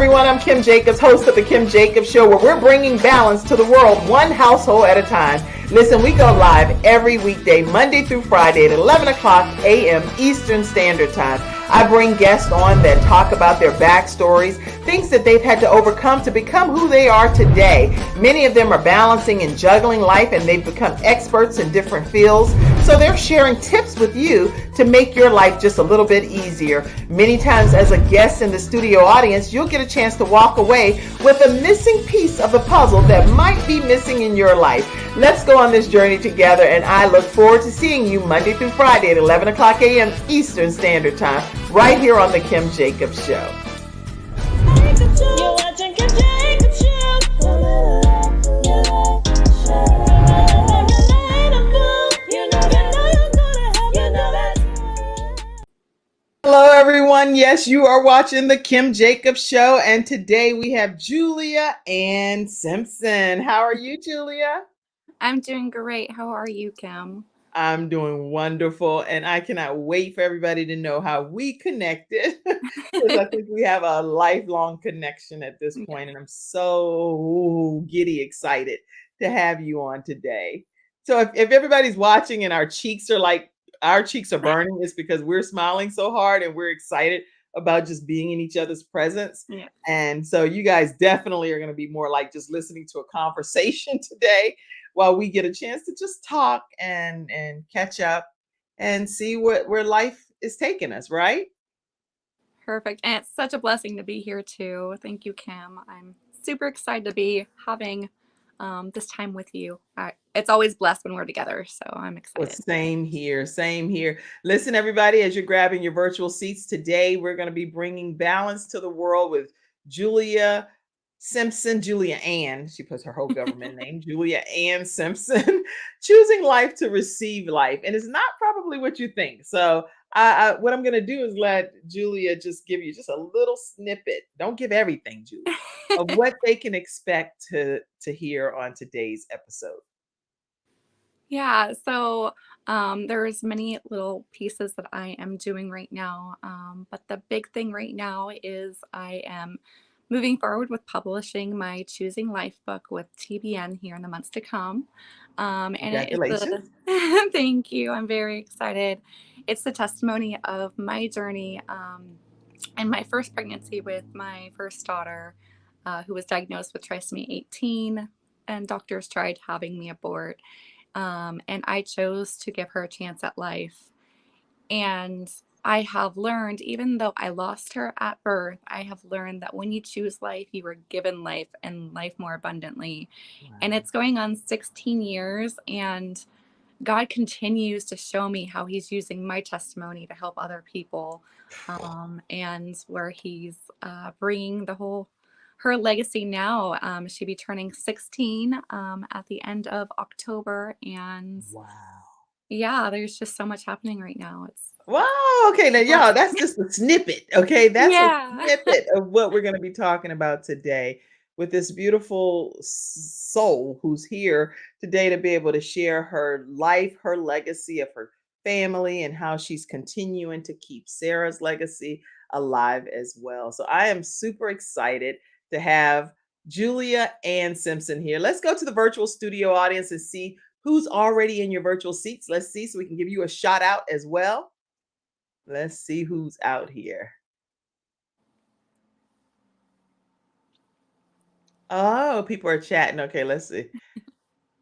everyone. I'm Kim Jacobs, host of The Kim Jacobs Show, where we're bringing balance to the world one household at a time. Listen, we go live every weekday, Monday through Friday at 11 o'clock a.m. Eastern Standard Time. I bring guests on that talk about their backstories, things that they've had to overcome to become who they are today. Many of them are balancing and juggling life, and they've become experts in different fields. So they're sharing tips with you to make your life just a little bit easier. Many times as a guest in the studio audience, you'll get a chance to walk away with a missing piece of the puzzle that might be missing in your life. Let's go on this journey together, and I look forward to seeing you Monday through Friday at 11 o'clock a.m. Eastern Standard Time, right here on The Kim Jacobs Show. You're watching Kim Jacobs Show. Hello, everyone. Yes, you are watching The Kim Jacobs Show, and today we have Julia Ann Simpson. How are you, Julia? I'm doing great. How are you, Kim? I'm doing wonderful, and I cannot wait for everybody to know how we connected, because I think we have a lifelong connection at this point, and I'm so giddy excited to have you on today. So if everybody's watching and our cheeks are burning, it's because we're smiling so hard and we're excited about just being in each other's presence. Yeah. And so you guys definitely are going to be more like just listening to a conversation today, while we get a chance to just talk and catch up and see where life is taking us, right? Perfect. And it's such a blessing to be here too. Thank you, Kim. I'm super excited to be having this time with you. It's always blessed when we're together, so I'm excited. Well, same here. Listen, everybody, as you're grabbing your virtual seats today, we're going to be bringing balance to the world with Julia Simpson, Julia Ann, she puts her whole government name, Julia Ann Simpson, choosing life to receive life. And it's not probably what you think. So what I'm going to do is let Julia just give you just a little snippet. Don't give everything, Julia, of what they can expect to hear on today's episode. Yeah, so there's many little pieces that I am doing right now. But the big thing right now is I am moving forward with publishing my Choosing Life book with TBN here in the months to come. And Congratulations. Thank you. I'm very excited. It's the testimony of my journey and my first pregnancy with my first daughter, who was diagnosed with trisomy 18, and doctors tried having me abort. And I chose to give her a chance at life. And I have learned, even though I lost her at birth, I have learned that when you choose life, you were given life and life more abundantly. Wow. And it's going on 16 years, and God continues to show me how he's using my testimony to help other people, and where he's bringing her legacy now. She'll be turning 16 at the end of October. And wow. Yeah, there's just so much happening right now. Wow. Okay. Now, y'all, that's just a snippet. Okay. That's a snippet of what we're going to be talking about today with this beautiful soul who's here today to be able to share her life, her legacy of her family, and how she's continuing to keep Sarah's legacy alive as well. So I am super excited to have Julia Ann Simpson here. Let's go to the virtual studio audience and see who's already in your virtual seats. Let's see, so we can give you a shout out as well. Let's see who's out here. Oh, people are chatting. Okay, let's see.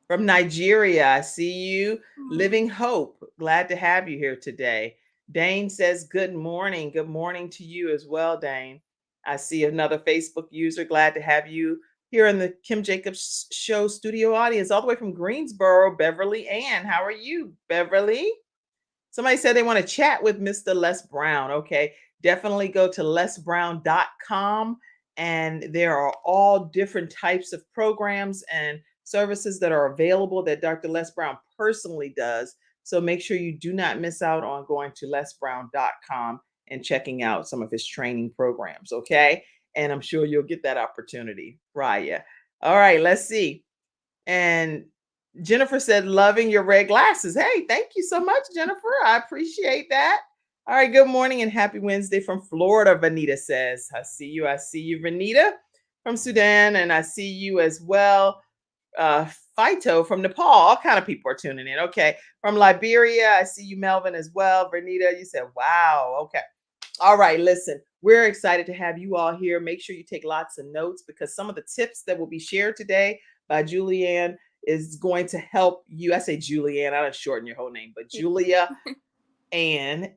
From Nigeria, I see you. Living Hope. Glad to have you here today. Dane says, good morning. Good morning to you as well, Dane. I see another Facebook user. Glad to have you here in the Kim Jacobs Show studio audience, all the way from Greensboro, Beverly Ann. How are you, Beverly? Somebody said they want to chat with Mr. Les Brown. Okay, definitely go to lesbrown.com, and there are all different types of programs and services that are available that Dr. Les Brown personally does. So make sure you do not miss out on going to lesbrown.com and checking out some of his training programs. Okay, and I'm sure you'll get that opportunity, Raya. All right, let's see. And Jennifer said, loving your red glasses. Hey, thank you so much, Jennifer. I appreciate that. All right, good morning and happy Wednesday from Florida, Vanita says. I see you. I see you, Vanita from Sudan, and I see you as well. Fito from Nepal. All kind of people are tuning in. Okay. From Liberia, I see you, Melvin, as well. Vernita, you said, wow. Okay. All right. Listen, we're excited to have you all here. Make sure you take lots of notes because some of the tips that will be shared today by Julianne is going to help you. I say Julianne, I don't shorten your whole name, but Julia and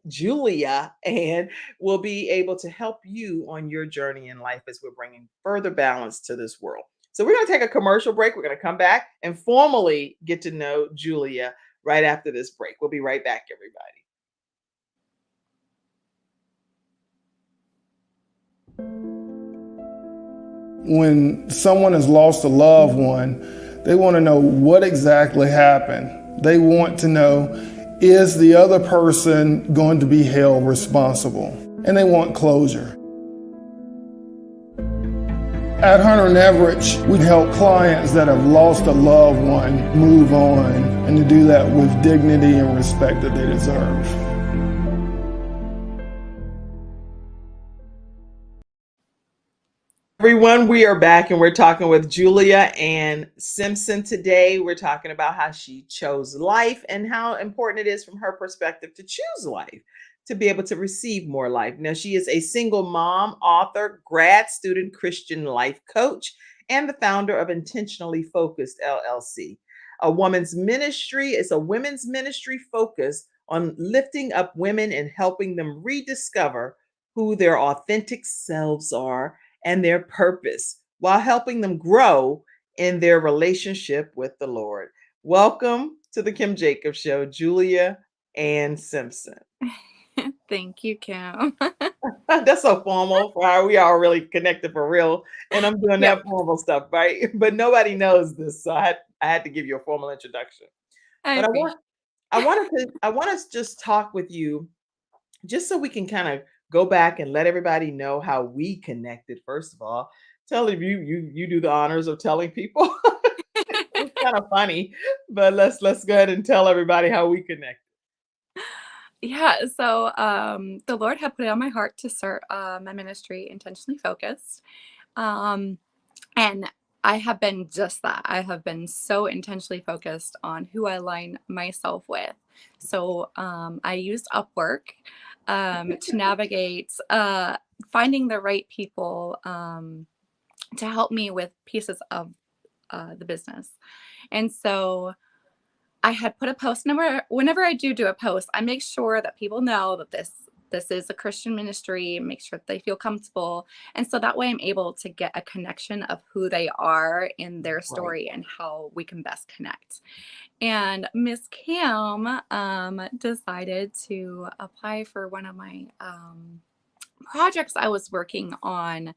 will be able to help you on your journey in life as we're bringing further balance to this world. So we're going to take a commercial break. We're going to come back and formally get to know Julia right after this break. We'll be right back, everybody. When someone has lost a loved one, they want to know what exactly happened. They want to know, is the other person going to be held responsible? And they want closure. At Hunter and Everett, we help clients that have lost a loved one move on and to do that with dignity and respect that they deserve. Everyone, we are back and we're talking with Julia Ann Simpson today. We're talking about how she chose life and how important it is from her perspective to choose life, to be able to receive more life. Now, she is a single mom, author, grad student, Christian life coach, and the founder of Intentionally Focused LLC. A woman's ministry is a women's ministry focused on lifting up women and helping them rediscover who their authentic selves are and their purpose while helping them grow in their relationship with the Lord. Welcome to the Kim Jacobs Show, Julia Ann Simpson. Thank you, Kim. That's so formal for how we are really connected for real. And I'm doing Yep. that formal stuff, right? But nobody knows this. So I had to give you a formal introduction. I But appreciate I want to just talk with you just so we can kind of go back and let everybody know how we connected. First of all, tell if you do the honors of telling people. It's kind of funny, but let's go ahead and tell everybody how we connected. Yeah, so the Lord had put it on my heart to start my ministry, Intentionally Focused. Um, and I have been just that. I have been so intentionally focused on who I align myself with. So I used Upwork to navigate finding the right people to help me with pieces of the business. And so I had put a post. Whenever I do a post, I make sure that people know that this is a Christian ministry, make sure that they feel comfortable. And so that way I'm able to get a connection of who they are in their Right. story and how we can best connect. And Miss Kim decided to apply for one of my projects I was working on.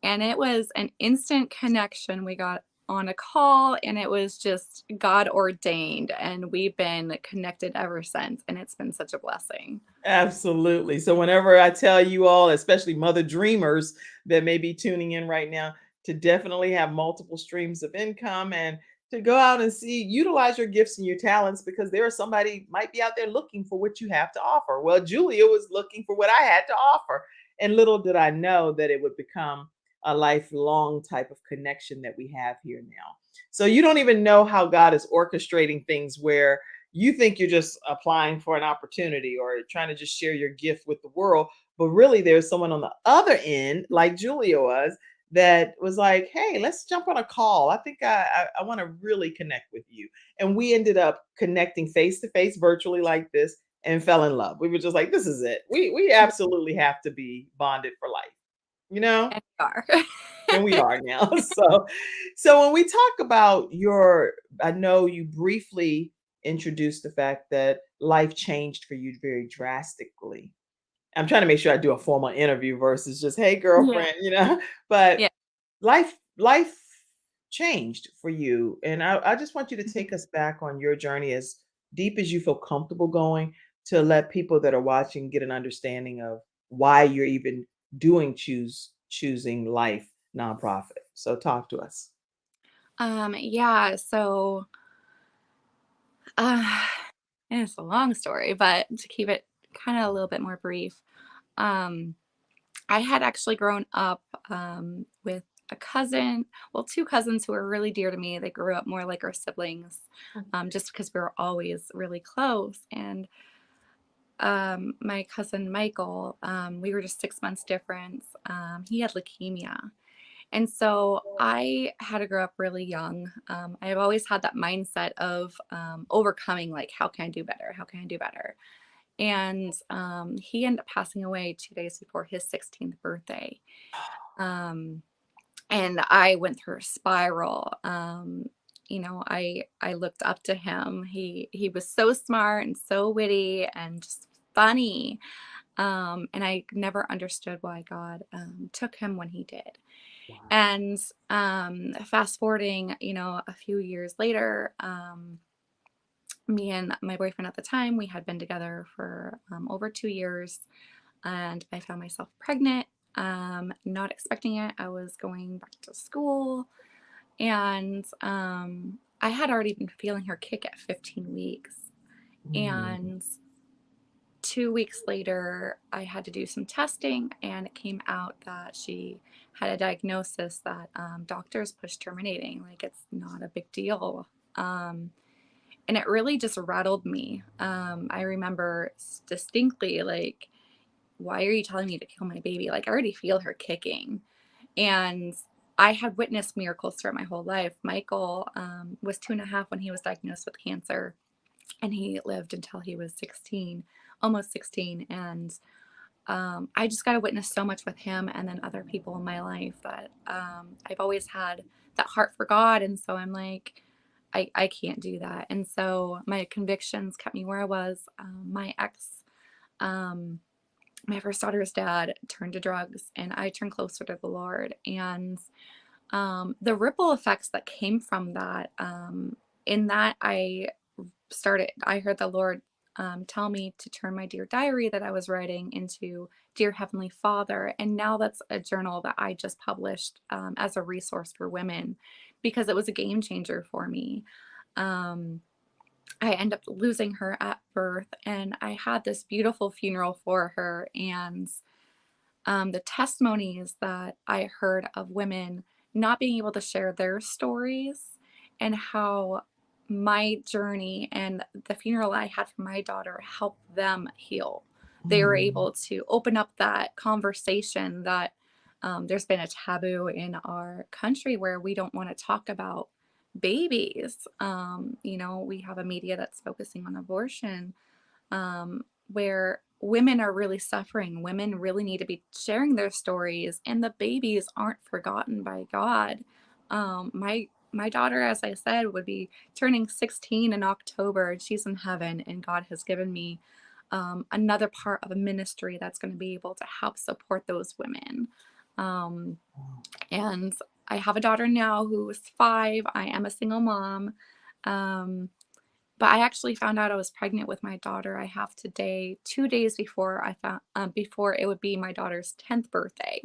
And it was an instant connection. We got on a call and it was just God ordained. And we've been connected ever since. And it's been such a blessing. Absolutely. So whenever I tell you all, especially mother dreamers that may be tuning in right now, to definitely have multiple streams of income and to go out and utilize your gifts and your talents because there is somebody might be out there looking for what you have to offer. Well, Julia was looking for what I had to offer. And little did I know that it would become a lifelong type of connection that we have here now. So you don't even know how God is orchestrating things where you think you're just applying for an opportunity or trying to just share your gift with the world. But really, there's someone on the other end, like Julia was, that was like, hey, let's jump on a call. I think I want to really connect with you. And we ended up connecting face to face virtually like this and fell in love. We were just like, this is it. We absolutely have to be bonded for life, you know? And we are. And we are now. So when we talk about I know you briefly introduced the fact that life changed for you very drastically. I'm trying to make sure I do a formal interview versus just, hey Yeah. girlfriend, but Yeah. life changed for you. And I just want you to Mhm. take us back on your journey as deep as you feel comfortable going to let people that are watching get an understanding of why you're even choosing life nonprofit. So talk to us. Yeah. So uh, and it's a long story, but to keep it kind of a little bit more brief. Um, I had actually grown up with a cousin, well, two cousins who were really dear to me. They grew up more like our siblings, just because we were always really close. And my cousin Michael, we were just 6 months difference. He had leukemia. And so I had to grow up really young. I've always had that mindset of overcoming, like, how can I do better? How can I do better? And he ended up passing away 2 days before his 16th birthday. Um, and I went through a spiral. I looked up to him. He was so smart and so witty and just funny. And I never understood why God took him when he did. And fast forwarding, a few years later, me and my boyfriend at the time, we had been together for over 2 years, and I found myself pregnant, not expecting it. I was going back to school, and I had already been feeling her kick at 15 weeks. And 2 weeks later, I had to do some testing, and it came out that she had a diagnosis that doctors push terminating. Like, it's not a big deal. And it really just rattled me. I remember distinctly, like, why are you telling me to kill my baby? Like, I already feel her kicking. And I had witnessed miracles throughout my whole life. Michael was 2.5 when he was diagnosed with cancer, and he lived until he was 16, almost 16. And I just got to witness so much with him and then other people in my life that I've always had that heart for God. And so I'm like, I can't do that. And so my convictions kept me where I was. My ex, my first daughter's dad, turned to drugs, and I turned closer to the Lord. And the ripple effects that came from that, in that I heard the Lord tell me to turn my Dear Diary that I was writing into Dear Heavenly Father. And now that's a journal that I just published as a resource for women, because it was a game changer for me. I ended up losing her at birth, and I had this beautiful funeral for her. And the testimonies that I heard of women not being able to share their stories, and how my journey and the funeral I had for my daughter helped them heal. They were able to open up that conversation that there's been a taboo in our country where we don't want to talk about babies. We have a media that's focusing on abortion, where women are really suffering. Women really need to be sharing their stories, and the babies aren't forgotten by God. My daughter, as I said, would be turning 16 in October. She's in heaven, and God has given me another part of a ministry that's going to be able to help support those women. And I have a daughter now who is 5. I am a single mom. But I actually found out I was pregnant with my daughter I have today, 2 days before I found before it would be my daughter's 10th birthday.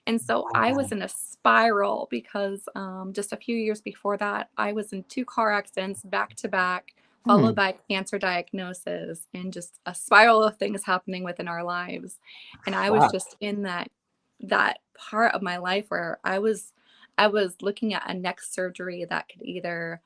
And so I was in a spiral because just a few years before that, I was in 2 car accidents back to back, followed by cancer diagnosis, and just a spiral of things happening within our lives. And I was Wow. just in that part of my life where I was looking at a next surgery that could either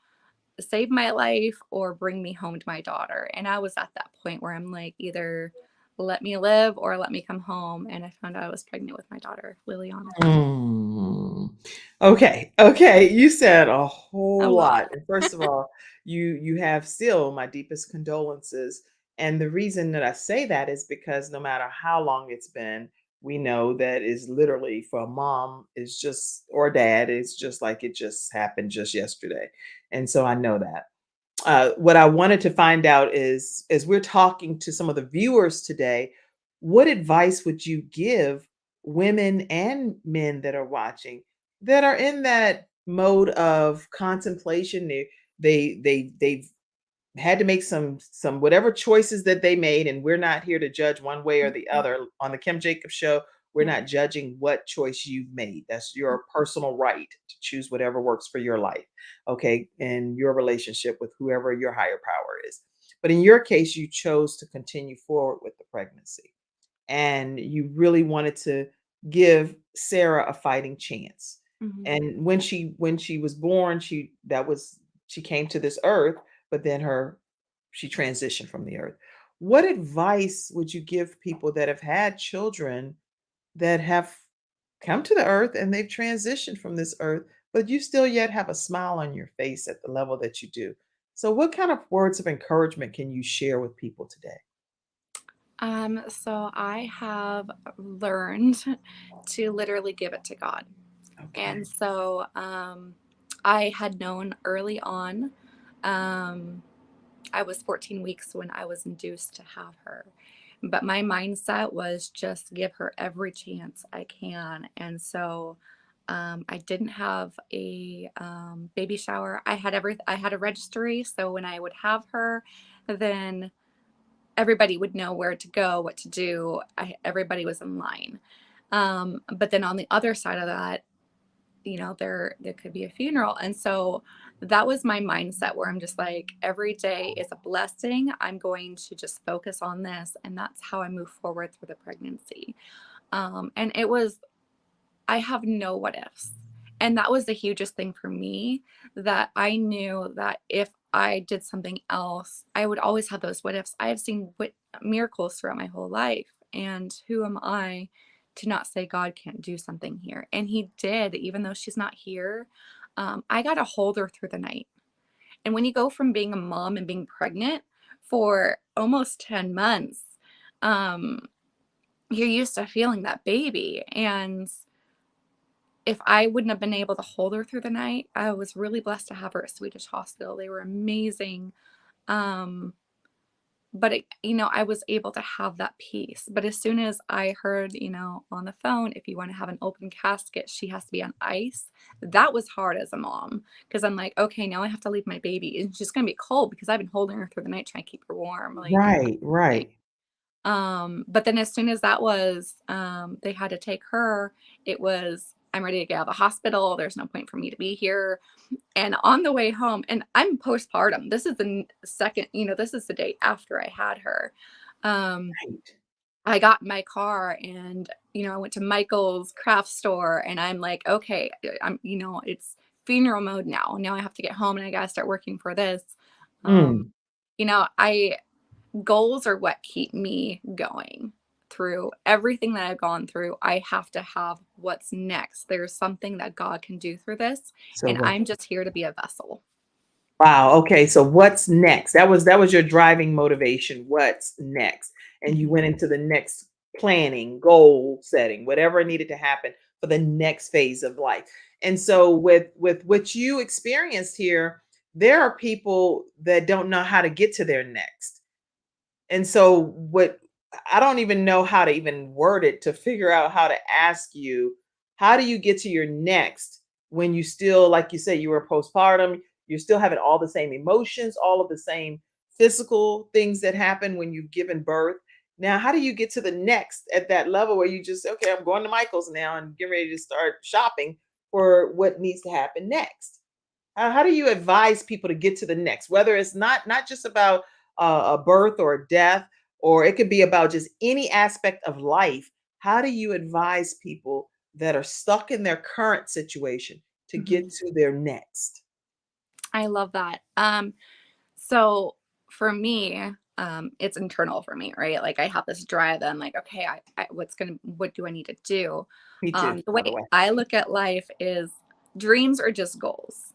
save my life or bring me home to my daughter. And I was at that point where I'm like, either let me live or let me come home. And I found out I was pregnant with my daughter, Liliana. Mm. Okay. You said a A whole lot. lot. And first of all, you have still my deepest condolences. And the reason that I say that is because no matter how long it's been, we know that is literally for a mom is just or a dad, it's just like it just happened just yesterday. And so I know that. What I wanted to find out is, as we're talking to some of the viewers today, what advice would you give women and men that are watching that are in that mode of contemplation? They've had to make some whatever choices that they made, and we're not here to judge one way or the other. On the Kim Jacobs show, we're Yeah. not judging what choice you've made. That's your personal right to choose whatever works for your life, okay, and your relationship with whoever your higher power is. But in your case, you chose to continue forward with the pregnancy, and you really wanted to give Sarah a fighting chance. Mhm. And when she was born, she came to this earth, but then she transitioned from the earth. What advice would you give people that have had children that have come to the earth and they've transitioned from this earth, but you still yet have a smile on your face at the level that you do? So, what kind of words of encouragement can you share with people today? So I have learned to literally give it to God. Okay. And so I had known early on, um, I was 14 weeks when I was induced to have her. But my mindset was just give her every chance I can. And so I didn't have a baby shower. I had a registry. So when I would have her, then everybody would know where to go, what to do. Everybody was in line. But then on the other side of that, there could be a funeral. And so that was my mindset where I'm just like, every day is a blessing. I'm going to just focus on this. And that's how I move forward through the pregnancy. And it was, I have no what ifs. And that was the hugest thing for me, that I knew that if I did something else, I would always have those what ifs. I have seen miracles throughout my whole life. And who am I to not say God can't do something here? And He did, even though she's not here. I got to hold her through the night. And when you go from being a mom and being pregnant for almost 10 months, um, you're used to feeling that baby. And if I wouldn't have been able to hold her through the night, I was really blessed to have her at Swedish Hospital. They were amazing. Um, but I was able to have that peace. But as soon as I heard, on the phone, if you want to have an open casket, she has to be on ice. That was hard as a mom, because I'm like, okay, now I have to leave my baby, and she's gonna be cold because I've been holding her through the night trying to keep her warm. Like, Right, right. but then as soon as that was, they had to take her, it was, I'm ready to get out of the hospital. There's no point for me to be here. And on the way home, and I'm postpartum. This is the second, this is the day after I had her. Um, Right. I got in my car and, I went to Michael's craft store and I'm like, okay, it's funeral mode now. Now I have to get home and I got to start working for this. Um, Mm. I goals are what keep me going through everything that I've gone through. I have to have what's next. There's something that God can do through this, So and what? I'm just here to be a vessel. Wow. Okay. So what's next? That was your driving motivation. What's next? And you Mhm. went into the next planning, goal setting, whatever needed to happen for the next phase of life. And so with what you experienced here, there are people that don't know how to get to their next. And so what I don't even know how to even word it to figure out how to ask you, how do you get to your next when you still, like you said, you were postpartum, you're still having all the same emotions, all of the same physical things that happen when you've given birth. Now, how do you get to the next at that level where you just, okay, I'm going to Michael's now and get ready to start shopping for what needs to happen next? How do you advise people to get to the next, whether it's not just about a birth or a death, or it could be about just any aspect of life? How do you advise people that are stuck in their current situation to get Mhm. to their next? I love that. So for me, it's internal for me, right? Like I have this drive that I'm like, okay, what do I need to do? Me too, The by the way way. I look at life is dreams are just goals.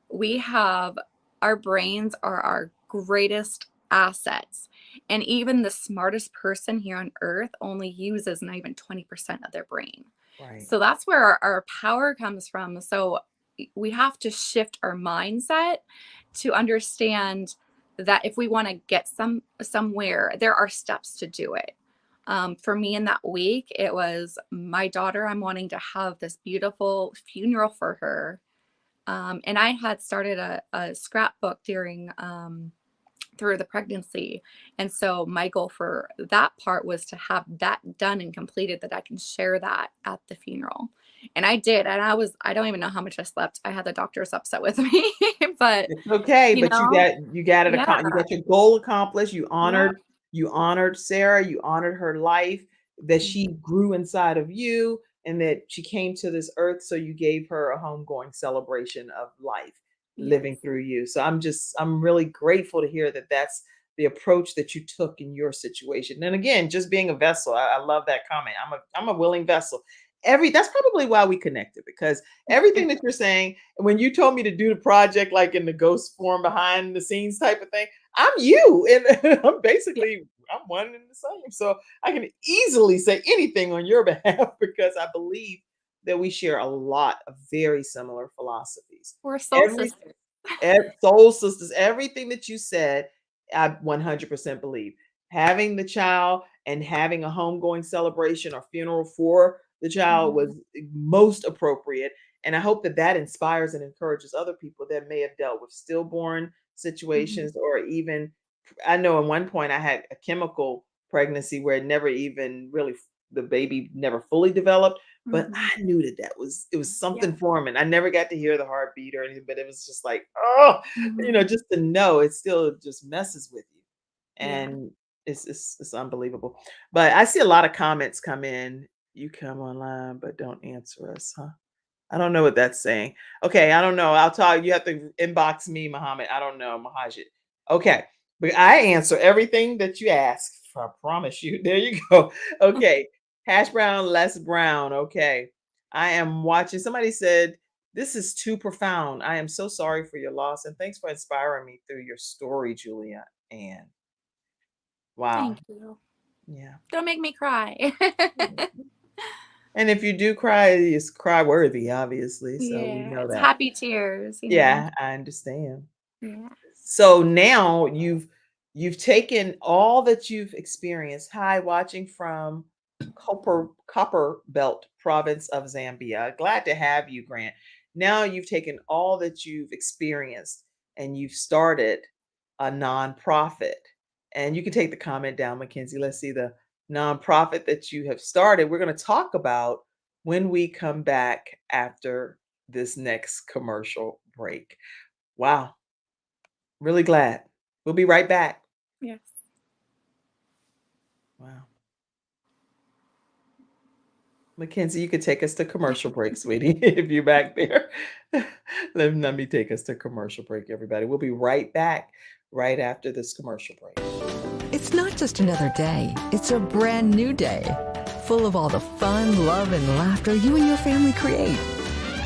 We have Our brains are our greatest assets. And even the smartest person here on earth only uses not even 20% of their brain. Right. So that's where our power comes from. So we have to shift our mindset to understand that if we want to get somewhere, there are steps to do it. For me in that week, it was my daughter. I'm wanting to have this beautiful funeral for her, and I had started a scrapbook through the pregnancy. And so my goal for that part was to have that done and completed, that I can share that at the funeral. And I did. And I don't even know how much I slept. I had the doctors upset with me, but It's okay, you but know, you got it yeah, you got your goal accomplished. yeah, You honored Sarah, you honored her life, that she grew inside of you, and that she came to this earth, so you gave her a homegoing celebration of life living yes, through you. So I'm really grateful to hear that that's the approach that you took in your situation. And again, just being a vessel. I love that comment. I'm a willing vessel. That's probably why we connected, because everything that you're saying, when you told me to do the project, like in the ghost form behind the scenes type of thing, I'm you. And yeah, I'm one and the same. So I can easily say anything on your behalf because I believe that we share a lot of very similar philosophies. we're soul Every sisters. Soul sisters, everything that you said, I 100% believe. Having the child and having a homegoing celebration or funeral for the child was Mhm, most appropriate. And I hope that that inspires and encourages other people that may have dealt with stillborn mhm, situations, or even, I know at one point I had a chemical pregnancy where it never even really, the baby never fully developed, but mhm. I knew that it was Yeah. something for him, and I never got to hear the heartbeat or anything, but it was just like, oh, Mhm. just to know, it still just messes with you, Yeah. and it's unbelievable. But I see a lot of comments come in. You come online, but don't answer us, huh? I don't know what that's saying. Okay, I don't know. I'll tell you. You have to inbox me, Muhammad. I don't know, Mahajit. Okay, but I answer everything that you ask. I promise you. There you go. Okay, hash brown, less brown. Okay, I am watching. Somebody said this is too profound. I am so sorry for your loss, and thanks for inspiring me through your story, Julia. And wow, Thank you. yeah. Don't make me cry. And if you do cry, it's cry worthy, obviously. So we Yeah, know it's that. happy tears. Yeah, I understand. Yeah. So now you've taken all that you've experienced. Hi, watching from Copper Belt province of Zambia. Glad to have you, Grant. Now you've taken all that you've experienced and you've started a nonprofit. And you can take the comment down, Mackenzie. Let's see the nonprofit that you have started. We're going to talk about when we come back after this next commercial break. Wow. Really glad. We'll be right back. Yes. Wow. Mackenzie, you could take us to commercial break, sweetie, if you're back there. Let me take us to commercial break, everybody. We'll be right back right after this commercial break. It's not just another day, it's a brand new day, full of all the fun, love, and laughter you and your family create.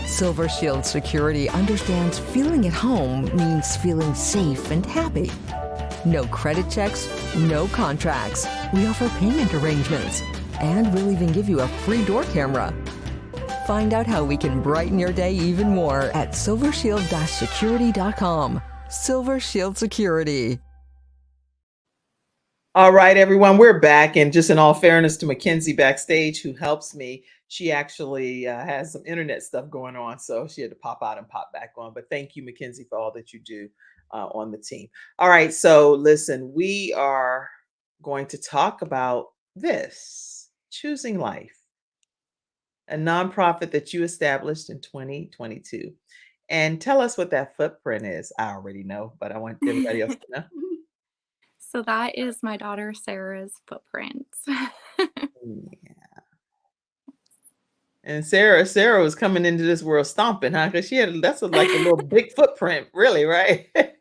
Silver Shield Security understands feeling at home means feeling safe and happy. No credit checks, no contracts. We offer payment arrangements, and we'll even give you a free door camera. Find out how we can brighten your day even more at silvershield-security.com. Silver Shield Security. All right, everyone, we're back. And just in all fairness to Mackenzie backstage, who helps me, she actually has some internet stuff going on. So she had to pop out and pop back on. But thank you, Mackenzie, for all that you do on the team. All right. So listen, we are going to talk about this Choosing Life, a nonprofit that you established in 2022. And tell us what that footprint is. I already know, but I want everybody else to know. So that is my daughter Sarah's footprint. Yeah. And Sarah was coming into this world stomping, huh? Because like a little big footprint, really, right? And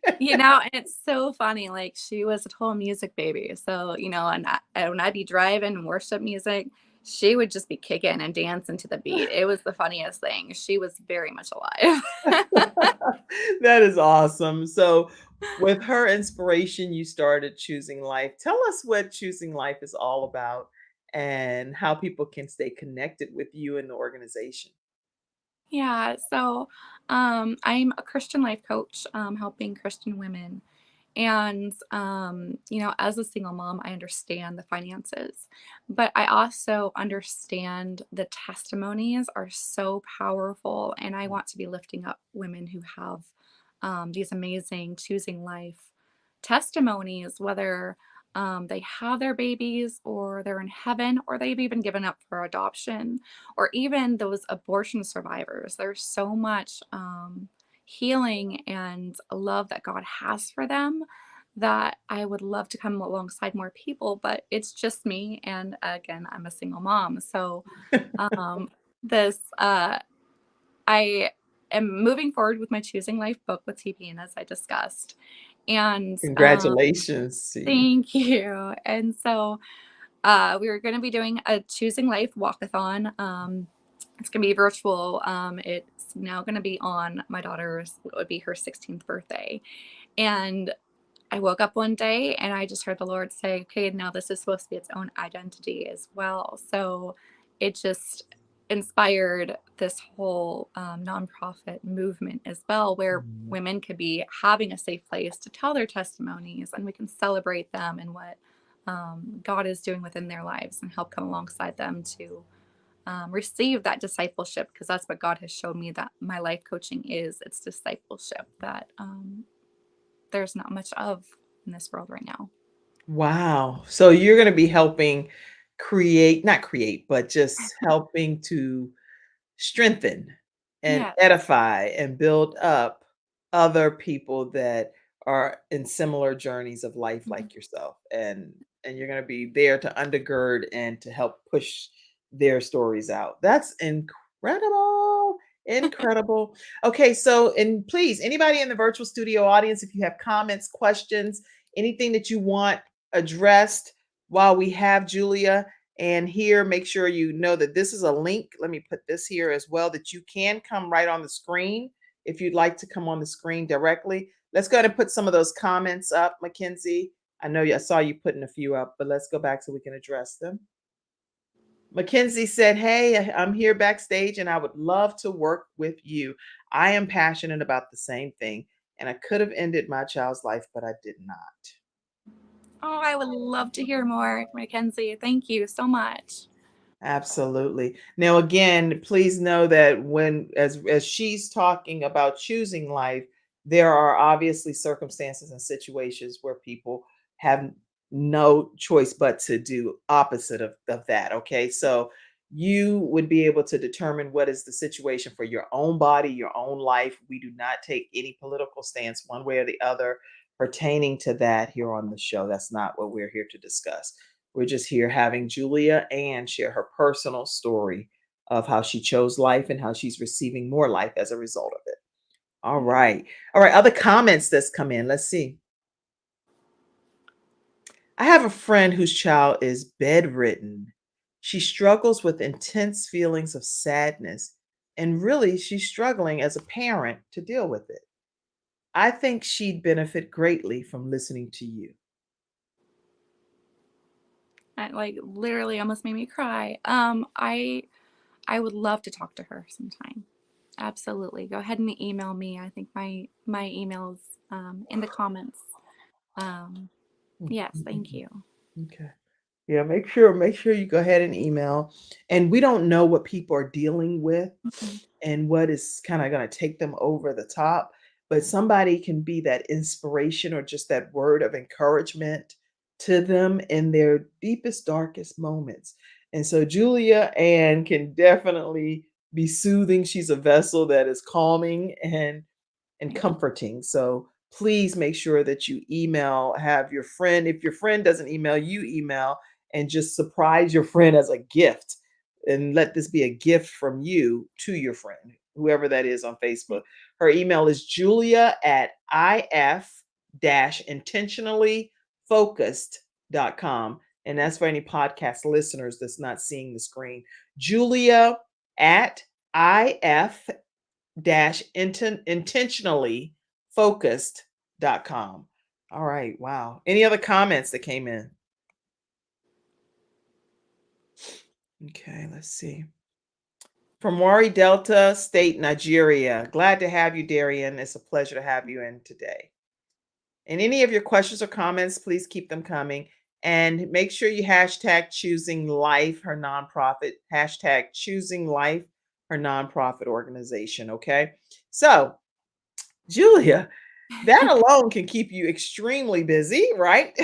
it's so funny. Like she was a total music baby. So, and when I'd be driving worship music, she would just be kicking and dancing to the beat. It was the funniest thing. She was very much alive. That is awesome. So, with her inspiration, you started Choosing Life. Tell us what Choosing Life is all about and how people can stay connected with you and the organization. Yeah, so I'm a Christian life coach, helping Christian women. And, as a single mom, I understand the finances, but I also understand the testimonies are so powerful. And I want to be lifting up women who have these amazing choosing life testimonies, whether they have their babies, or they're in heaven, or they've even given up for adoption, or even those abortion survivors. There's so much healing and love that God has for them that I would love to come alongside more people, but it's just me. And again, I'm a single mom. So um, this, I am moving forward with my Choosing Life book with TPN, as I discussed. And Congratulations to you. thank you. And so we are going to be doing a Choosing Life walkathon. It's going to be virtual. It's now going to be on my daughter's, it would be her 16th birthday. And I woke up one day and I just heard the Lord say, okay, now this is supposed to be its own identity as well. So it just inspired this whole nonprofit movement as well, where women could be having a safe place to tell their testimonies, and we can celebrate them and what God is doing within their lives, and help come alongside them to receive that discipleship, because that's what God has shown me that my life coaching is. It's discipleship that there's not much of in this world right now. Wow. So you're going to be helping not create, but just helping to strengthen and Yes. edify and build up other people that are in similar journeys of life like yourself. And you're going to be there to undergird and to help push their stories out. That's incredible. Incredible. Okay, so and please, anybody in the virtual studio audience, if you have comments, questions, anything that you want addressed while we have Julia and here, make sure you know that this is a link. Let me put this here as well, that you can come right on the screen if you'd like to come on the screen directly. Let's go ahead and put some of those comments up, Mackenzie. I know I saw you putting a few up, but let's go back so we can address them. Mackenzie said, hey, I'm here backstage and I would love to work with you. I am passionate about the same thing, and I could have ended my child's life, but I did not. Oh, I would love to hear more, Mackenzie. Thank you so much. Absolutely. Now, again, please know that as she's talking about choosing life, there are obviously circumstances and situations where people have no choice but to do opposite of that. Okay. So you would be able to determine what is the situation for your own body, your own life. We do not take any political stance one way or the other pertaining to that here on the show. That's not what we're here to discuss. We're just here having Julia Ann share her personal story of how she chose life and how she's receiving more life as a result of it. All right. All right. Other comments that's come in. Let's see. I have a friend whose child is bedridden. She struggles with intense feelings of sadness, and really, she's struggling as a parent to deal with it. I think she'd benefit greatly from listening to you. It like literally almost made me cry. I would love to talk to her sometime. Absolutely. Go ahead and email me. I think my email's in the comments. Yes, thank you. Okay. Yeah, make sure you go ahead and email. And we don't know what people are dealing with and what is kind of going to take them over the top, but somebody can be that inspiration or just that word of encouragement to them in their deepest, darkest moments. And so Julia Ann can definitely be soothing. She's a vessel that is calming and comforting. So please make sure that you have your friend. If your friend doesn't email, you email and just surprise your friend as a gift. And let this be a gift from you to your friend, whoever that is on Facebook. Her email is julia@if-intentionallyfocused.com. And that's for any podcast listeners that's not seeing the screen. Julia at if-intentionallyfocused.com. All right. Wow. Any other comments that came in? Okay, let's see. From Wari Delta State, Nigeria. Glad to have you, Darian. It's a pleasure to have you in today. And any of your questions or comments, please keep them coming. And make sure you hashtag Choosing Life, her nonprofit, hashtag Choosing Life, her nonprofit organization. Okay. So, Julia, that alone can keep you extremely busy, right?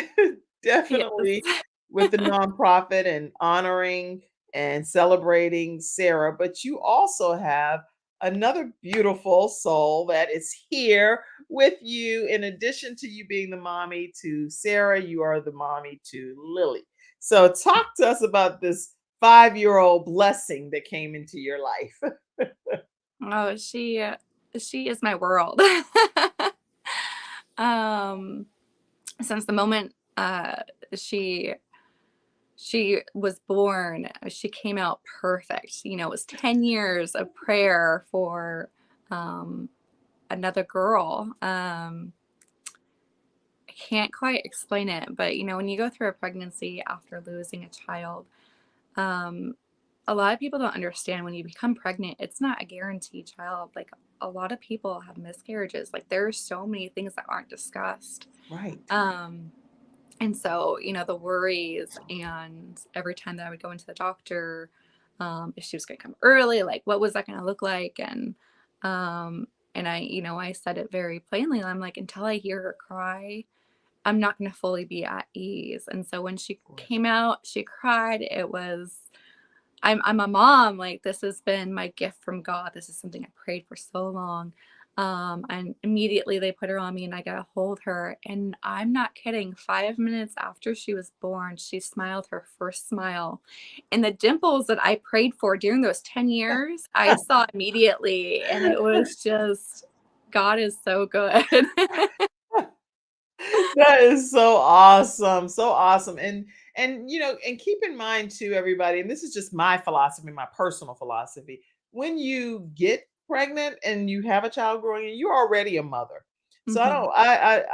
Yes. definitely with the nonprofit and honoring and celebrating Sarah, but you also have another beautiful soul that is here with you. In addition to you being the mommy to Sarah, you are the mommy to Lily. So, talk to us about this 5-year-old blessing that came into your life. Oh, she is my world. um, since the moment she she was born, she came out perfect. You know, it was 10 years of prayer for um another girl. I can't quite explain it, but you know, when you go through a pregnancy after losing a child, um, a lot of people don't understand when you become pregnant, it's not a guaranteed child. Like a lot of people have miscarriages. Like there are so many things that aren't discussed. Right. Um, and so, you know, the worries and every time that I would go into the doctor, if she was going to come early, like what was that going to look like? Um, and I, you know, I said it very plainly. I'm like, until I hear her cry, I'm not going to fully be at ease. And so when she Of course. came out, she cried. It was, I'm a mom. Like this has been my gift from God. This is something I prayed for so long. And immediately they put her on me and I got to hold her. And I'm not kidding. 5 minutes after she was born, she smiled her first smile. And the dimples that I prayed for during those 10 years, I saw immediately. And it was just, God is so good. That is so awesome. So awesome. And and keep in mind too, everybody, and this is just my philosophy, my personal philosophy. When you get pregnant and you have a child growing, and you're already a mother. So I Mhm. don't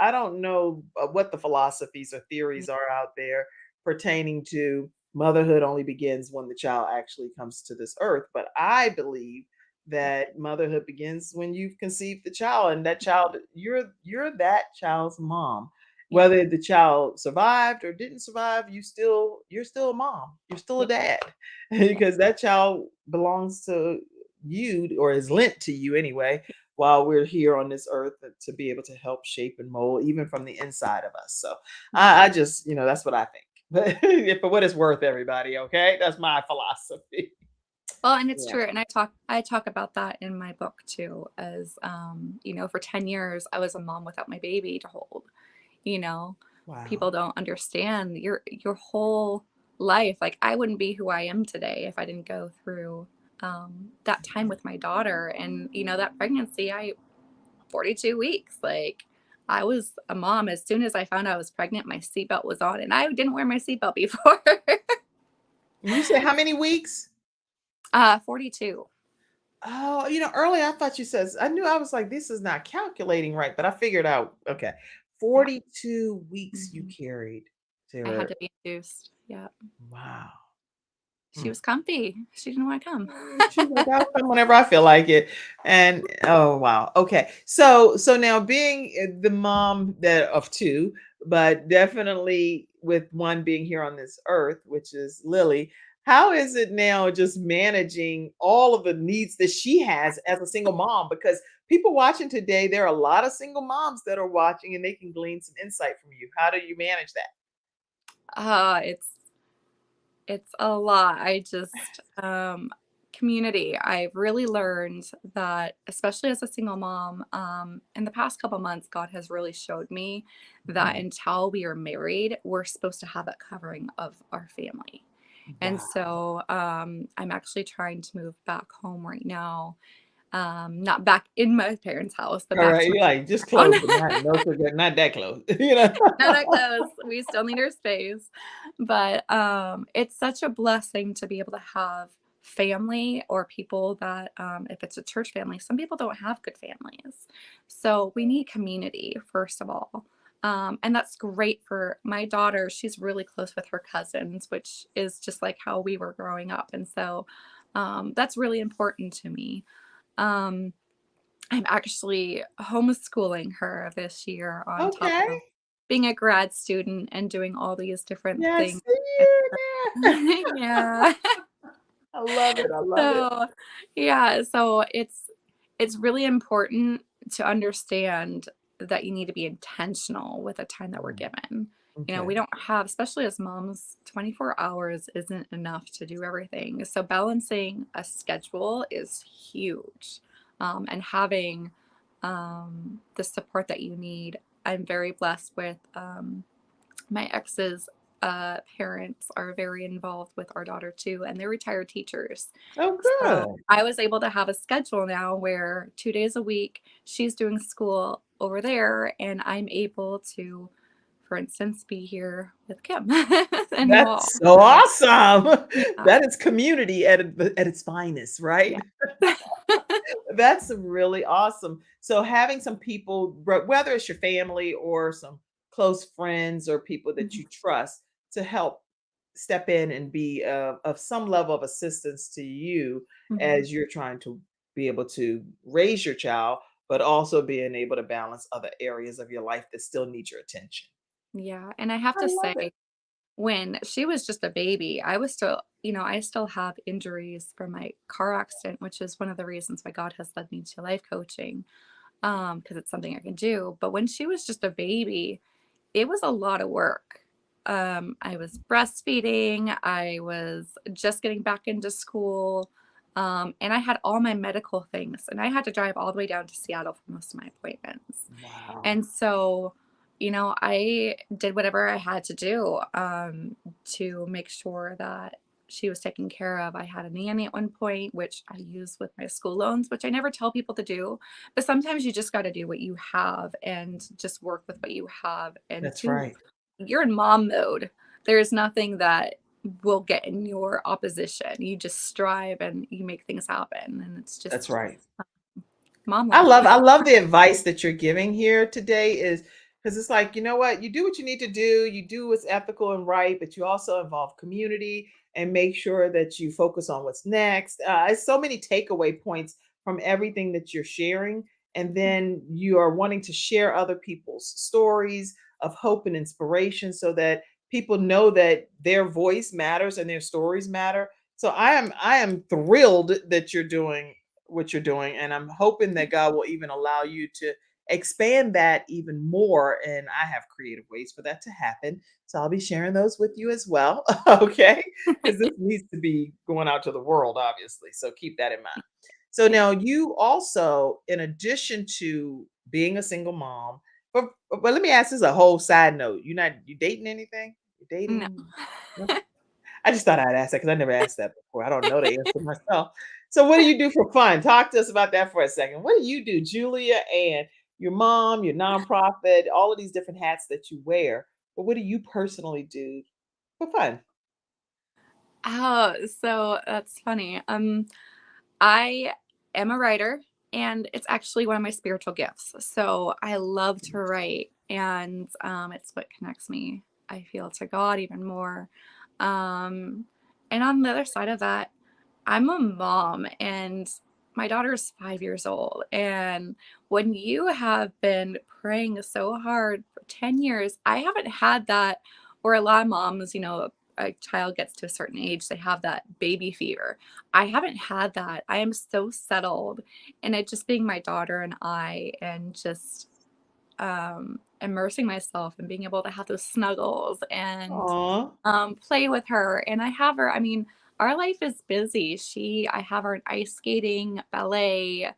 I don't know what the philosophies or Yeah. theories are out there pertaining to motherhood only begins when the child actually comes to this earth. But I believe Yeah. that motherhood begins when you've conceived the child, and that child, you're that child's mom. Yeah. Whether the child survived or didn't survive, you're still a mom, you're still a Yeah. dad, Yeah. because that child belongs to you, or is lent to you anyway, while we're here on this earth, to be able to help shape and mold even from the inside of us. So Yeah. I just, that's what I think. But for what it's worth, everybody, okay, that's my philosophy. Well, and it's Yeah. true, and I talk about that in my book too, as you know, for 10 years I was a mom without my baby to hold. You know, Wow. people don't understand your whole life. Like I wouldn't be who I am today if I didn't go through that time with my daughter. And you know, that pregnancy, I 42 weeks, like I was a mom as soon as I found out I was pregnant. My seatbelt was on, and I didn't wear my seatbelt before. You said how many weeks? 42. Oh, earlier I thought you said, I knew, I was like, this is not calculating right, but I figured out, okay. Yeah. 42 weeks you Mhm. carried, I had Sarah. to be induced. Yeah. Wow. She Hmm. was comfy. She didn't want to come. She's like, I'll come whenever I feel like it. And oh wow. Okay. So now being the mom that of two, but definitely with one being here on this earth, which is Lily, how is it now just managing all of the needs that she has as a single mom? Because people watching today, there are a lot of single moms that are watching and they can glean some insight from you. How do you manage that? uh, it's it's a lot. I just community. I've really learned that, especially as a single mom, in the past couple months, God has really showed me that Mhm. until we are married, we're supposed to have that covering of our family. And Wow. so I'm actually trying to move back home right now. Not back in my parents' house, but All back right. to You're like just my close, town. but not no so good, not that close. You know. Not that close. We still need our space. But it's such a blessing to be able to have family or people that, if it's a church family, some people don't have good families. So we need community, first of all. And that's great for my daughter. She's really close with her cousins, which is just like how we were growing up. And so that's really important to me. Um, I'm actually homeschooling her this year on top Okay. of being a grad student and doing all these different Yeah, I things. see you there. Yeah. I love it. I love it. So, yeah, so it's really important to understand that you need to be intentional with the time that we're Mm, given. We Okay. don't have, especially as moms, 24 hours isn't enough to do everything. So balancing a schedule is huge. And having the support that you need. I'm very blessed with my ex's parents are very involved with our daughter too, and they're retired teachers. Oh, So good. I was able to have a schedule now where 2 days a week she's doing school over there, and I'm able to, for instance, be here with Kim and you all. That's so So awesome. yeah, That is community at its finest, right? yeah. That's really awesome. So having some people, whether it's your family or some close friends or people that Mhm, you trust to help step in and be of some level of assistance to you mhm. as you're trying to be able to raise your child, but also being able to balance other areas of your life that still need your attention. Yeah, and I have I to love say, it. when she was just a baby, I was still, I still have injuries from my car accident, which is one of the reasons why God has led me to life coaching, because it's something I can do. But when she was just a baby, it was a lot of work. I was breastfeeding, I was just getting back into school, and I had all my medical things, and I had to drive all the way down to Seattle for most of my appointments. Wow. And so, I did whatever I had to do to make sure that she was taken care of. I had a nanny at one point, which I use with my school loans, which I never tell people to do. But sometimes you just got to do what you have and just work with what you have. And That's right. you're in mom mode. There's nothing that will get in your opposition. You just strive and you make things happen. And it's That's just right. mom I life. love I love the advice that you're giving here today is because it's like, you know what? You do what you need to do, you do what's ethical and right, but you also involve community and make sure that you focus on what's next. It's so many takeaway points from everything that you're sharing. And then you are wanting to share other people's stories of hope and inspiration so that people know that their voice matters and their stories matter. So I am thrilled that you're doing what you're doing. And I'm hoping that God will even allow you to expand that even more. And I have creative ways for that to happen. So I'll be sharing those with you as well. Okay. Because this needs to be going out to the world, obviously. So keep that in mind. So Yeah. now you also, in addition to being a single mom, but let me ask this a whole side note. You dating anything? You No. dating? No? I just thought I'd ask that because I never asked that before. I don't know the answer myself. So, what do you do for fun? Talk to us about that for a second. What do you do, Julia, and your mom, your nonprofit, all of these different hats that you wear? But what do you personally do for fun? Oh, so that's funny. I am a writer, and it's actually one of my spiritual gifts. So I love to write, and it's what connects me, I feel, to God even more. Um, and on the other side of that, I'm a mom, and my daughter is 5 years old. And when you have been praying so hard for 10 years, I haven't had that. Where a lot of moms, a child gets to a certain age, they have that baby fever. I haven't had that. I am so settled. And it just being my daughter and I, and just immersing myself and being able to have those snuggles and Aw, play with her. And I have her, I mean, our life is busy. I have her in ice skating, ballet,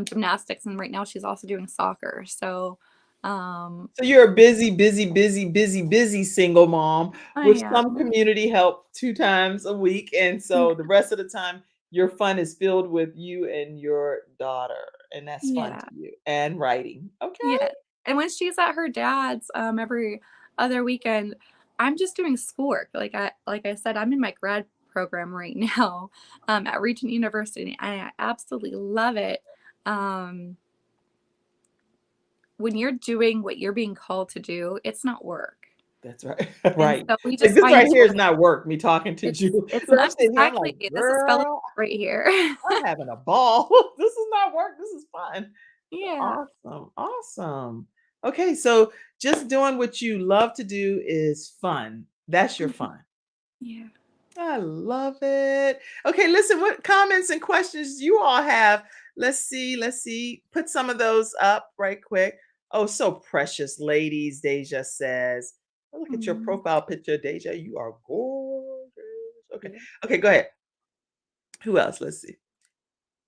gymnastics, and right now she's also doing soccer. So, um, so you're a busy, busy, busy, busy, busy single mom I with some am. community help 2 times a week, and Yeah. so the rest of the time your fun is filled with you and your daughter, and that's fun Yeah. to you, and writing. Okay. Yeah. And when she's at her dad's, every other weekend, I'm just doing schoolwork. Like I said, I'm in my grad program right now, at Regent University, and I absolutely love it. Um, when you're doing what you're being called to do, it's not work. That's right. And Right. so we Like, just this find right here joy. is not work, me talking to you. It's But I'm not sitting here, I'm like, exactly. This is fellowship "Girl, right here. I'm having a ball. This is not work, this is fun." Yeah. Awesome, awesome. Okay, so just doing what you love to do is fun. That's your Mhm. fun. Yeah. I love it. Okay, listen, what comments and questions you all have? Let's see. Put some of those up right quick. Oh, so precious, ladies, Deja says. Look at your Mm, profile picture, Deja. You are gorgeous. Okay. yeah. Okay, go ahead. Who else? Let's see.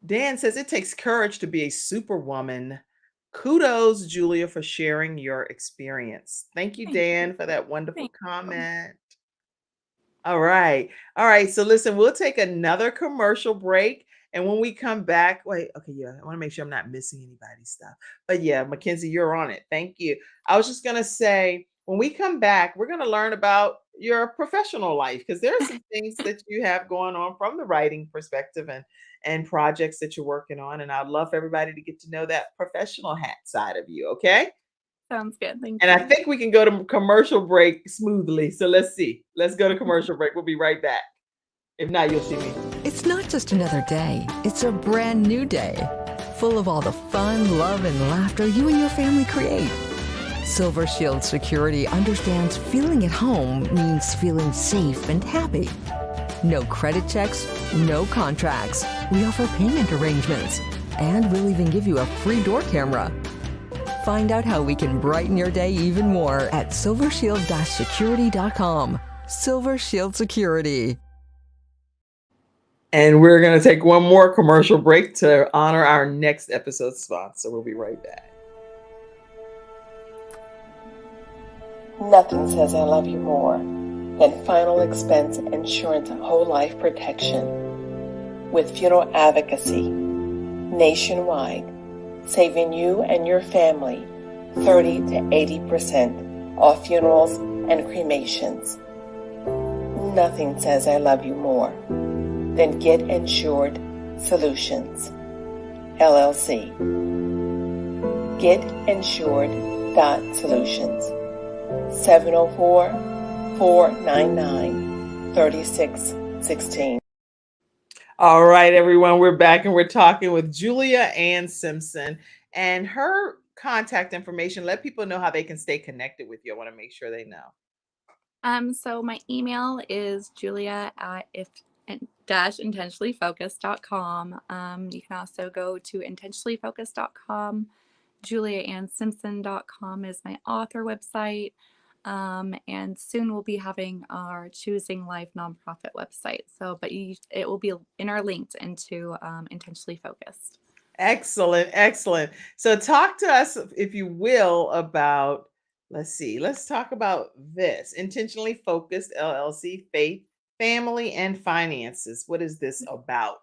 Dan says it takes courage to be a superwoman. Kudos, Julia, for sharing your experience. Thank you, Thank you. Dan, for that wonderful Thank you. comment. All right. All right. So listen, we'll take another commercial break. And when we come back, wait, okay, yeah, I want to make sure I'm not missing anybody's stuff. But yeah, Mackenzie, you're on it. Thank you. I was just gonna say, when we come back, we're gonna learn about your professional life because there are some things that you have going on from the writing perspective and projects that you're working on. And I'd love for everybody to get to know that professional hat side of you. Okay. Sounds good. Thank And I you. think we can go to commercial break smoothly. So let's see. Let's go to commercial break. We'll be right back. If not, you'll see me. It's not just another day, it's a brand new day, full of all the fun, love, and laughter you and your family create. Silver Shield Security understands feeling at home means feeling safe and happy. No credit checks, no contracts. We offer payment arrangements, and we'll even give you a free door camera. Find out how we can brighten your day even more at silvershield-security.com. Silver Shield Security. And we're going to take one more commercial break to honor our next episode sponsor. We'll be right back. Nothing says I love you more than final expense insurance whole life protection. With Funeral Advocacy nationwide, saving you and your family 30 to 80% off funerals and cremations. Nothing says I love you more than Get Insured Solutions, LLC. GetInsured.Solutions, 704-499-3616. All right, everyone, we're back and we're talking with Julia Ann Simpson and her contact information. Let people know how they can stay connected with you. I want to make sure they know. So my email is julia@intentionallyfocused.com. You can also go to intentionallyfocused.com. juliannsimpson.com is my author website. And soon we'll be having our Choosing Life nonprofit website. But it will be interlinked into Intentionally Focused. Excellent, excellent. So talk to us, if you will, about, let's talk about this. Intentionally Focused LLC, Faith, Family, and Finances. What is this about?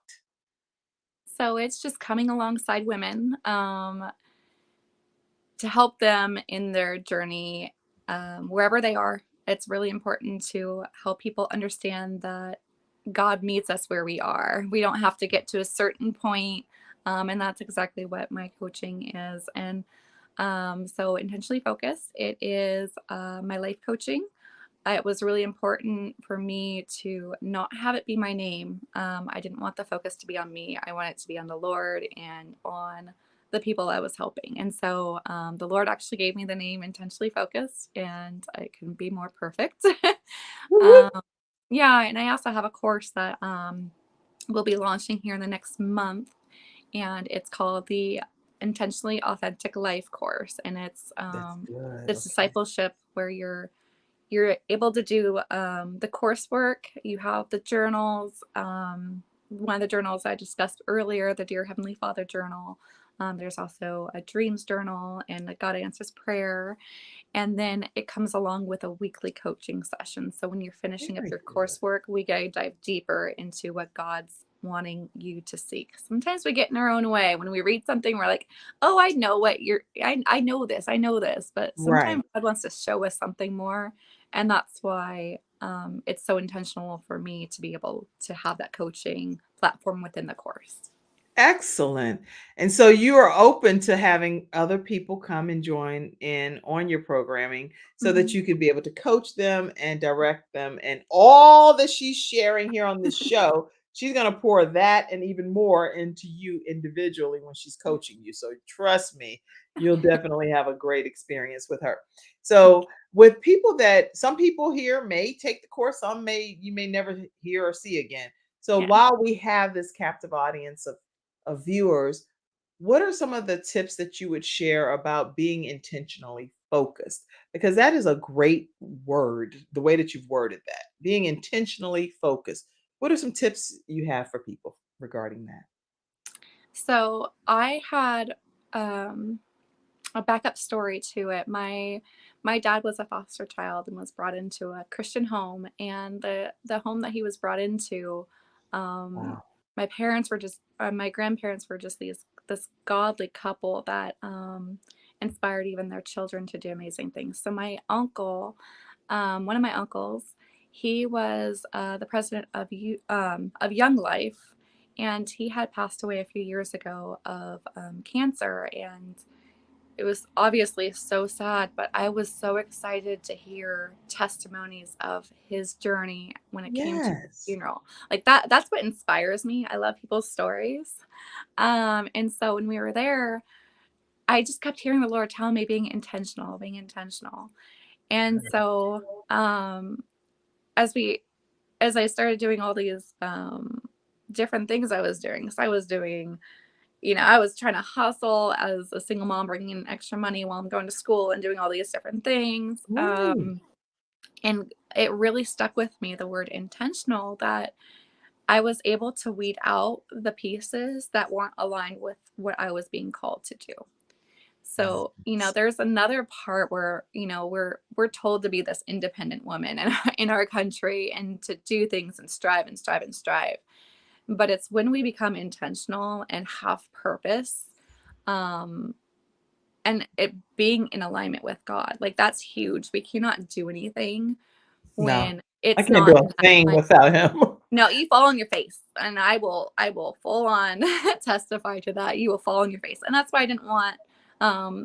So it's just coming alongside women to help them in their journey wherever they are. It's really important to help people understand that God meets us where we are. We don't have to get to a certain point, and that's exactly what my coaching is. And so Intentionally Focused, it is my life coaching. It was really important for me to not have it be my name. I didn't want the focus to be on me. I want it to be on the Lord and on the people I was helping. And so the Lord actually gave me the name Intentionally Focused, and it couldn't be more perfect. Yeah, and I also have a course that we'll be launching here in the next month, and it's called the Intentionally Authentic Life course, and it's That's good. this discipleship where you're able to do the coursework. You have the journals. One of the journals I discussed earlier, the Dear Heavenly Father journal. There's also a dreams journal and a God Answers Prayer. And then it comes along with a weekly coaching session. So when you're finishing up Very your good. coursework, we go dive deeper into what God's wanting you to seek. Sometimes we get in our own way. When we read something, we're like, oh, I know what I know this. But Right. sometimes God wants to show us something more. And that's why it's so intentional for me to be able to have that coaching platform within the course. Excellent. And so you are open to having other people come and join in on your programming so that Mhm. you could be able to coach them and direct them. And all that she's sharing here on this show, she's going to pour that and even more into you individually when she's coaching you. So trust me, you'll definitely have a great experience with her. So with people that some people here may take the course, some you may never hear or see again. So Yeah. while we have this captive audience of viewers, what are some of the tips that you would share about being intentionally focused, because that is a great word, the way that you've worded that, being intentionally focused. What are some tips you have for people regarding that? So I had um, a backup story to it. My dad was a foster child and was brought into a Christian home, and the home that he was brought into, um, Wow. my parents were just my grandparents were just this godly couple that inspired even their children to do amazing things. So my uncle, one of my uncles, he was the president of Young Life, and he had passed away a few years ago of cancer, and it was obviously so sad, but I was so excited to hear testimonies of his journey when it came to his Yes. funeral. Like that's what inspires me. I love people's stories. And so when we were there, I just kept hearing the Lord tell me being intentional, being intentional. And so as we as I started doing all these different things I was doing, because I was doing, I was trying to hustle as a single mom, bringing in extra money while I'm going to school and doing all these different things. Right. And it really stuck with me, the word intentional, that I was able to weed out the pieces that weren't aligned with what I was being called to do. So, Yes. there's another part where, we're told to be this independent woman in our country and to do things and strive and strive and strive. But it's when we become intentional and have purpose, um, and it being in alignment with God. Like that's huge. We cannot do anything No, when I it's can't do not in a that thing alignment. without him. No, you fall on your face, and I will full on testify to that. You will fall on your face, and that's why I didn't want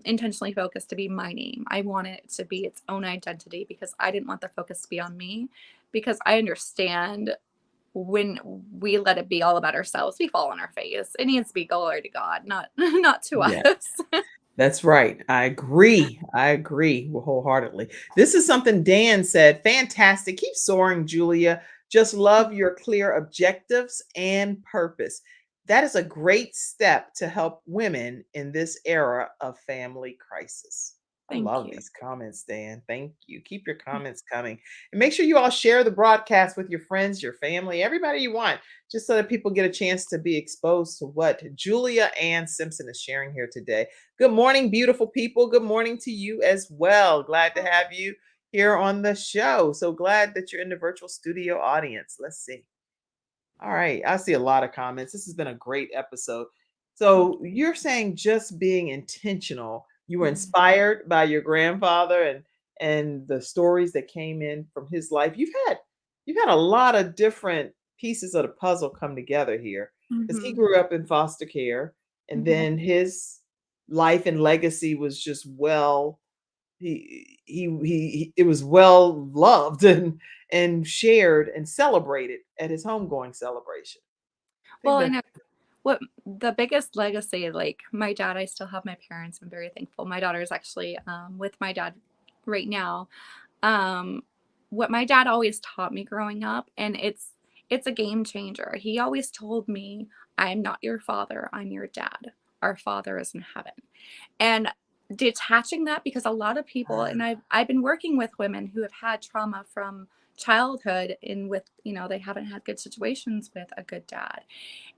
intentionally focused to be my name. I want it to be its own identity, because I didn't want the focus to be on me, because I understand when we let it be all about ourselves, we fall on our face. It needs to be glory to God, not not to us. Yeah. That's right. I agree. I agree wholeheartedly. This is something Dan said. Fantastic. Keep soaring, Julia. Just love your clear objectives and purpose. That is a great step to help women in this era of family crisis. I Thank love you. these comments, Dan. Thank you. Keep your comments coming. And make sure you all share the broadcast with your friends, your family, everybody you want, just so that people get a chance to be exposed to what Julia Ann Simpson is sharing here today. Good morning, beautiful people. Good morning to you as well. Glad to have you here on the show. So glad that you're in the virtual studio audience. Let's see. All right. I see a lot of comments. This has been a great episode. Thank So you're saying just being intentional, you were you. Mhm. inspired by your grandfather and the stories that came in from his life. You've had a lot of different pieces of the puzzle come together here, because he Mhm. grew up in foster care, and Mhm. then his life and legacy was just well, it was well loved and shared and celebrated at his homegoing celebration. I think Well, that's and what the biggest legacy, like my dad, I still have my parents. I'm very thankful. My daughter is actually with my dad right now. Um, what my dad always taught me growing up, and it's a game changer. He always told me, "I'm not your father. I'm your dad. Our Father is in heaven." And detaching that, because a lot of people, and I've been working with women who have had trauma from childhood, and with, they haven't had good situations with a good dad.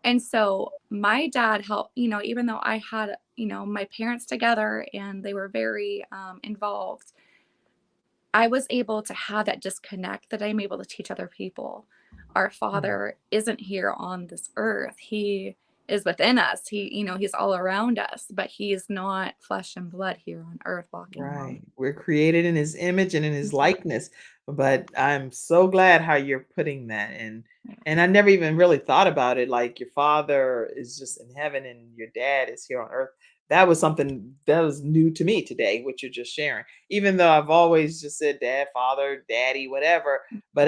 And so my dad helped, even though I had, my parents together and they were very involved, I was able to have that disconnect that I'm able to teach other people. Our Mm. Father isn't here on this earth. He is within us. He's all around us, but he's not flesh and blood here on earth walking Right. along. We're created in his image and in his Mhm. likeness. But I'm so glad how you're putting that. Yeah. And I never even really thought about it. Like your father is just in heaven and your dad is here on earth. That was something that was new to me today, what you're just sharing. Even though I've always just said dad, father, daddy, whatever. But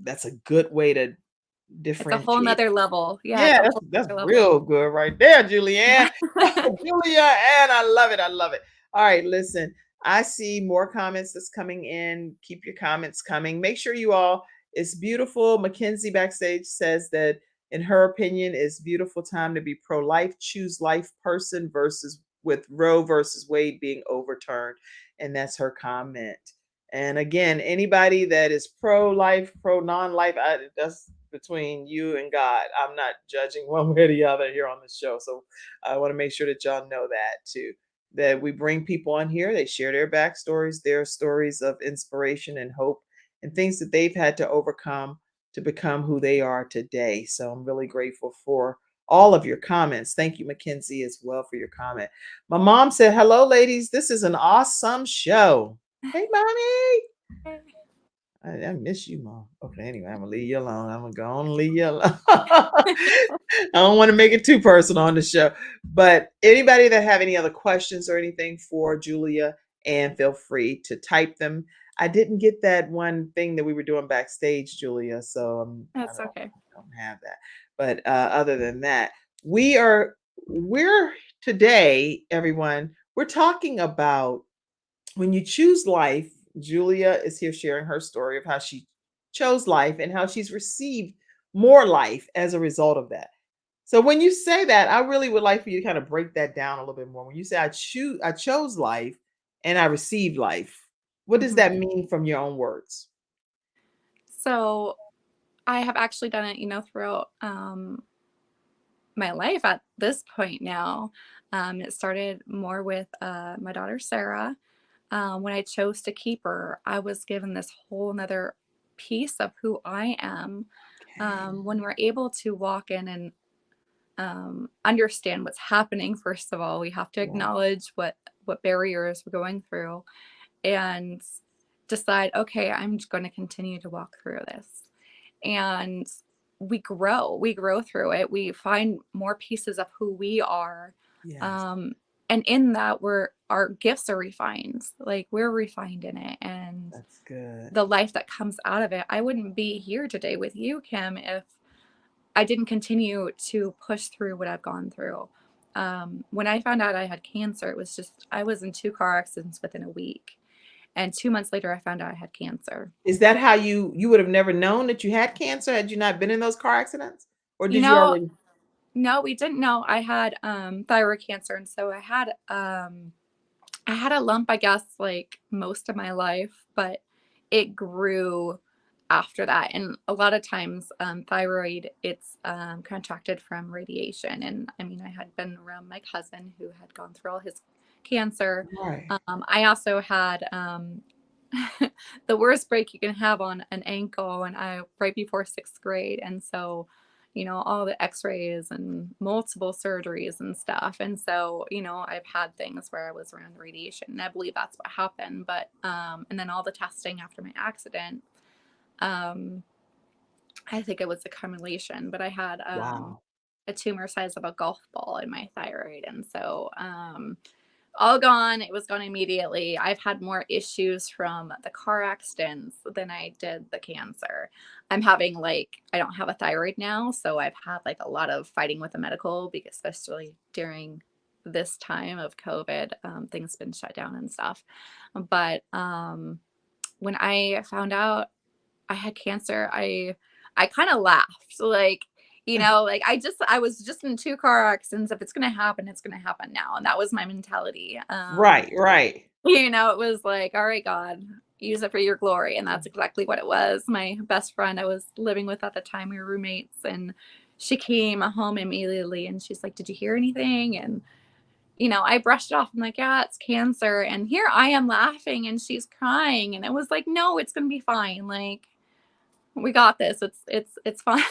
that's a good way to It's a whole differentiate. nother level. Yeah, it's Yeah, a that's whole that's nother level. real good right there, Yeah. Julianne. Julianne, I love it. I love it. All right, listen. I see more comments that's coming in. Keep your comments coming. Make sure you all, it's beautiful. Mackenzie backstage says that in her opinion, it's beautiful time to be pro-life, choose life person versus with Roe versus Wade being overturned. And that's her comment. And again, anybody that is pro-life, pro-non-life, that's between you and God. I'm not judging one way or the other here on the show. So I want to make sure that y'all know that too. That we bring people on here, they share their backstories, their stories of inspiration and hope and things that they've had to overcome to become who they are today. So I'm really grateful for all of your comments. Thank you, Mackenzie, as well for your comment. My mom said, hello, ladies. This is an awesome show. Hey, mommy. I miss you, Mom. Okay, anyway, I'm gonna leave you alone. I'm gonna go on and leave you alone. I don't want to make it too personal on the show. But anybody that have any other questions or anything for Julia, and feel free to type them. I didn't get that one thing that we were doing backstage, Julia. So That's okay. I don't have that. But other than that, we're today, everyone, we're talking about when you choose life. Julia is here sharing her story of how she chose life and how she's received more life as a result of that. So when you say that, I really would like for you to kind of break that down a little bit more. When you say I chose life and I received life, what does that mean from your own words? So I have actually done it, throughout my life at this point now. It started more with my daughter, Sarah. When I chose to keep her, I was given this whole nother piece of who I am. When we're able to walk in and understand what's happening, first of all, we have to acknowledge what barriers we're going through and decide, okay, I'm just going to continue to walk through this. And we grow through it. We find more pieces of who we are. Yes. And in that, our gifts are refined. Like, we're refined in it. And That's good. the life that comes out of it. I wouldn't be here today with you, Kim, if I didn't continue to push through what I've gone through. When I found out I had cancer, it was just, I was in 2 car accidents within a week. And 2 months later, I found out I had cancer. Is that how you would have never known that you had cancer had you not been in those car accidents? Or did you already? No, we didn't know I had thyroid cancer. And so I had a lump, I guess, like most of my life, but it grew after that. And a lot of times thyroid, it's contracted from radiation. And I mean, I had been around my cousin who had gone through all his cancer. Right. I also had the worst break you can have on an ankle, and right before 6th grade. And so, all the x-rays and multiple surgeries and stuff. And so, I've had things where I was around radiation, and I believe that's what happened. But, and then all the testing after my accident, I think it was accumulation, but I had a tumor size of a golf ball in my thyroid. And so, all gone. It was gone immediately. I've had more issues from the car accidents than I did the cancer. I'm having I don't have a thyroid now. So I've had a lot of fighting with the medical, because especially during this time of COVID, things been shut down and stuff. But when I found out I had cancer, I kind of laughed. I was just in 2 car accidents. If it's going to happen, it's going to happen now. And that was my mentality. Right. It was like, all right, God, use it for your glory. And that's exactly what it was. My best friend I was living with at the time, we were roommates, and she came home immediately and she's like, did you hear anything? And, I brushed it off. I'm like, yeah, it's cancer. And here I am laughing and she's crying. And it was like, no, it's going to be fine. We got this. It's fine.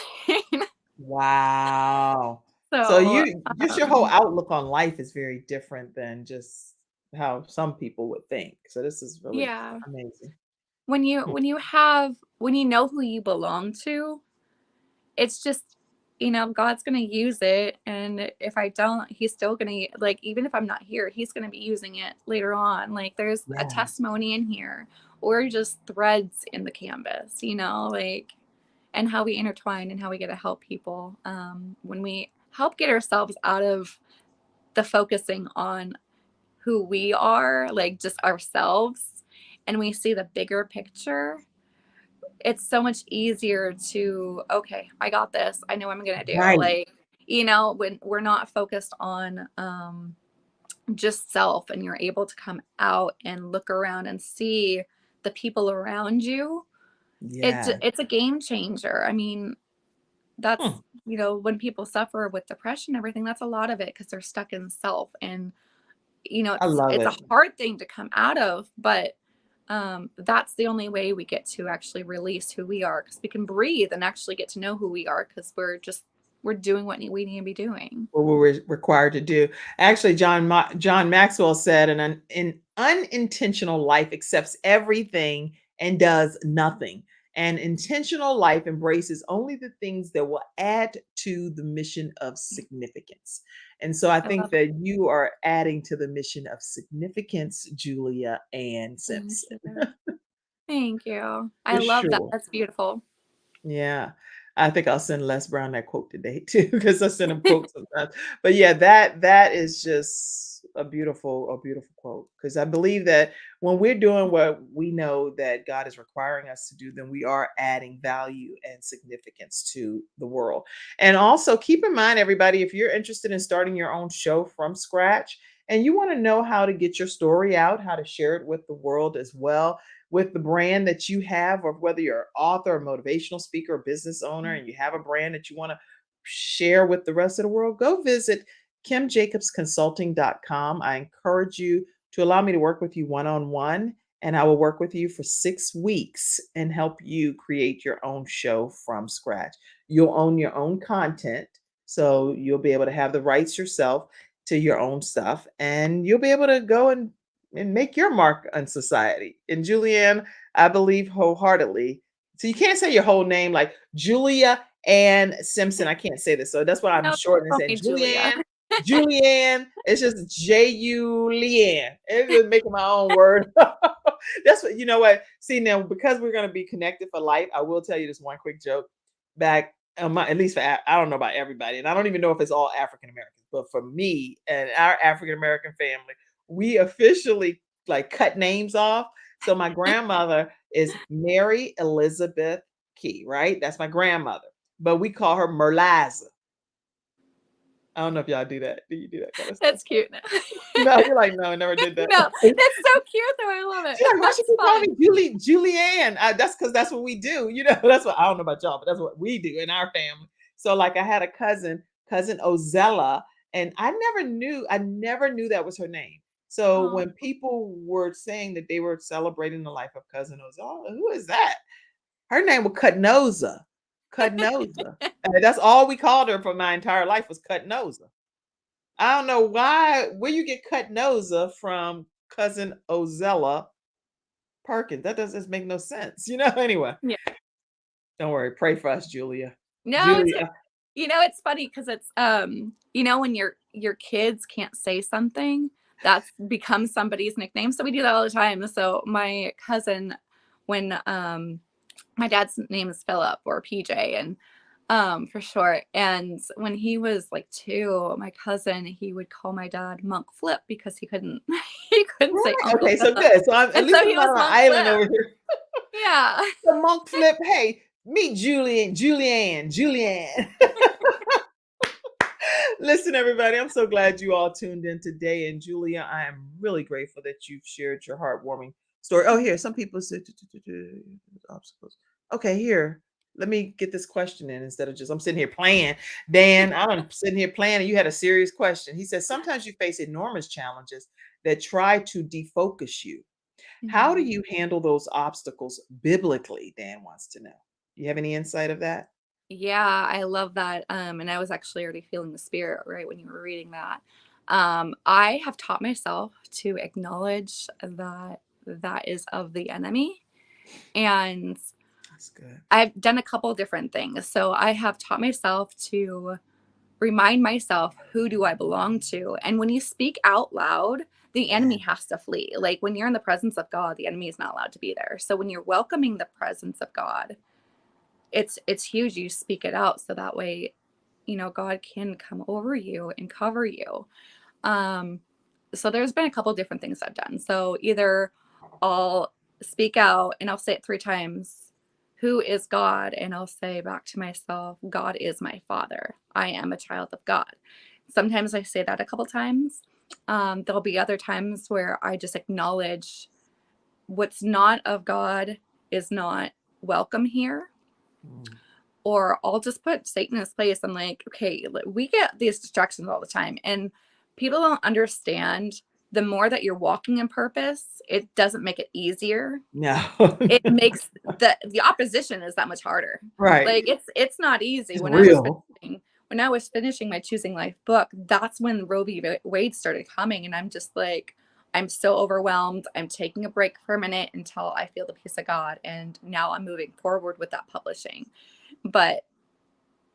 Wow. So just your whole outlook on life is very different than just how some people would think. So this is really amazing. When you know who you belong to, it's just, God's going to use it. And if I don't, he's still going to, even if I'm not here, he's going to be using it later on. There's a testimony in here, or just threads in the canvas, and how we intertwine and how we get to help people. When we help get ourselves out of the focusing on who we are, just ourselves, and we see the bigger picture, it's so much easier to, okay, I got this. I know what I'm going to do. Right. When we're not focused on just self, and you're able to come out and look around and see the people around you, Yeah. it's a game changer. I mean, that's, Hmm. when people suffer with depression and everything, that's a lot of it because they're stuck in self. And I love it's a it. hard thing to come out of, but that's the only way we get to actually release who we are, because we can breathe and actually get to know who we are, because we're doing what we need to be doing. What we're required to do. Actually, John Maxwell said, an unintentional life accepts everything and does nothing. An intentional life embraces only the things that will add to the mission of significance. And so I I think love it. that you are adding to the mission of significance, Julia Ann Thank Simpson, you. Thank you. I for love that. sure. That's beautiful. Yeah. I think I'll send Les Brown that quote today too, because I send him quotes sometimes. But yeah, that is just a beautiful quote. Because I believe that when we're doing what we know that God is requiring us to do, then we are adding value and significance to the world. And also keep in mind, everybody, if you're interested in starting your own show from scratch and you want to know how to get your story out, how to share it with the world as well, with the brand that you have, or whether you're an author, a motivational speaker, a business owner, and you have a brand that you want to share with the rest of the world, go visit kimjacobsconsulting.com. I encourage you to allow me to work with you one on one, and I will work with you for 6 weeks and help you create your own show from scratch. You'll own your own content, so you'll be able to have the rights yourself to your own stuff, and you'll be able to go and make your mark on society. And Julianne, I believe wholeheartedly. So you can't say your whole name like Julia Ann Simpson. I can't say this. So that's why I'm No, shortening and call saying me Julia. Julianne. It's just Julianne. It's just making my own word. That's what, you know what? See, now because we're going to be connected for life, I will tell you this one quick joke. Back, at least for, I don't know about everybody, and I don't even know if it's all African Americans, but for me and our African American family, we officially like cut names off. So my grandmother is Mary Elizabeth Key, right? That's my grandmother, but we call her Merliza. I don't know if y'all do that. Do you do that kind of stuff? That's cute. No, you're like, no, I never did that. No, it's so cute though. I love it. She's like, why she That's keep calling fun. me Julianne? That's because that's what we do. That's what I don't know about y'all, but that's what we do in our family. So, like, I had a cousin Ozella, and I never knew that was her name. So Oh, when people were saying that they were celebrating the life of cousin Ozella, who is that? Her name was Cutnoza. Cutnoza. And that's all we called her for my entire life was Cutnoza. I don't know where you get Cutnoza from cousin Ozella Perkins. That doesn't make no sense, Anyway, yeah. don't worry. Pray for us, Julia. No, Julia. it's funny because it's when your kids can't say something, that's becomes somebody's nickname. So we do that all the time. So my cousin, when my dad's name is Philip, or PJ, and for short. And when he was like 2, my cousin, he would call my dad Monk Flip because he couldn't he couldn't say Right. Uncle Okay, so Philip. good. So at And least so I'm he not was on an Monk island Flip. over here. Yeah. The monk flip. Hey, meet Julianne. Listen, everybody, I'm so glad you all tuned in today. And Julia, I am really grateful that you've shared your heartwarming story. Oh, here, some people said obstacles. Okay, here. Let me get this question in instead of just I'm sitting here playing. Dan, I'm sitting here playing, and you had a serious question. He says sometimes you face enormous challenges that try to defocus you. How do Mhm. you handle those obstacles biblically? Dan wants to know. You have any insight of that? Yeah, I love that. And I was actually already feeling the spirit right when you were reading that. I have taught myself to acknowledge that that is of the enemy. And That's good. I've done a couple different things. So I have taught myself to remind myself, who do I belong to? And when you speak out loud, the Yeah. enemy has to flee. Like when you're in the presence of God, the enemy is not allowed to be there. So when you're welcoming the presence of God, it's huge. You speak it out so that way, God can come over you and cover you. Um, so there's been a couple different things I've done. So either I'll speak out and I'll say it 3 times, who is God? And I'll say back to myself, God is my father. I am a child of God. Sometimes I say that a couple times. There'll be other times where I just acknowledge what's not of God is not welcome here. Or I'll just put Satan in his place. I'm like, okay, we get these distractions all the time, and people don't understand. The more that you're walking in purpose, it doesn't make it easier. No. It makes the opposition is that much harder. Right. Like it's not easy. It's When real. I was finishing my Choosing Life book, that's when Roe v. Wade started coming, and I'm just like, I'm so overwhelmed. I'm taking a break for a minute until I feel the peace of God, and now I'm moving forward with that publishing. But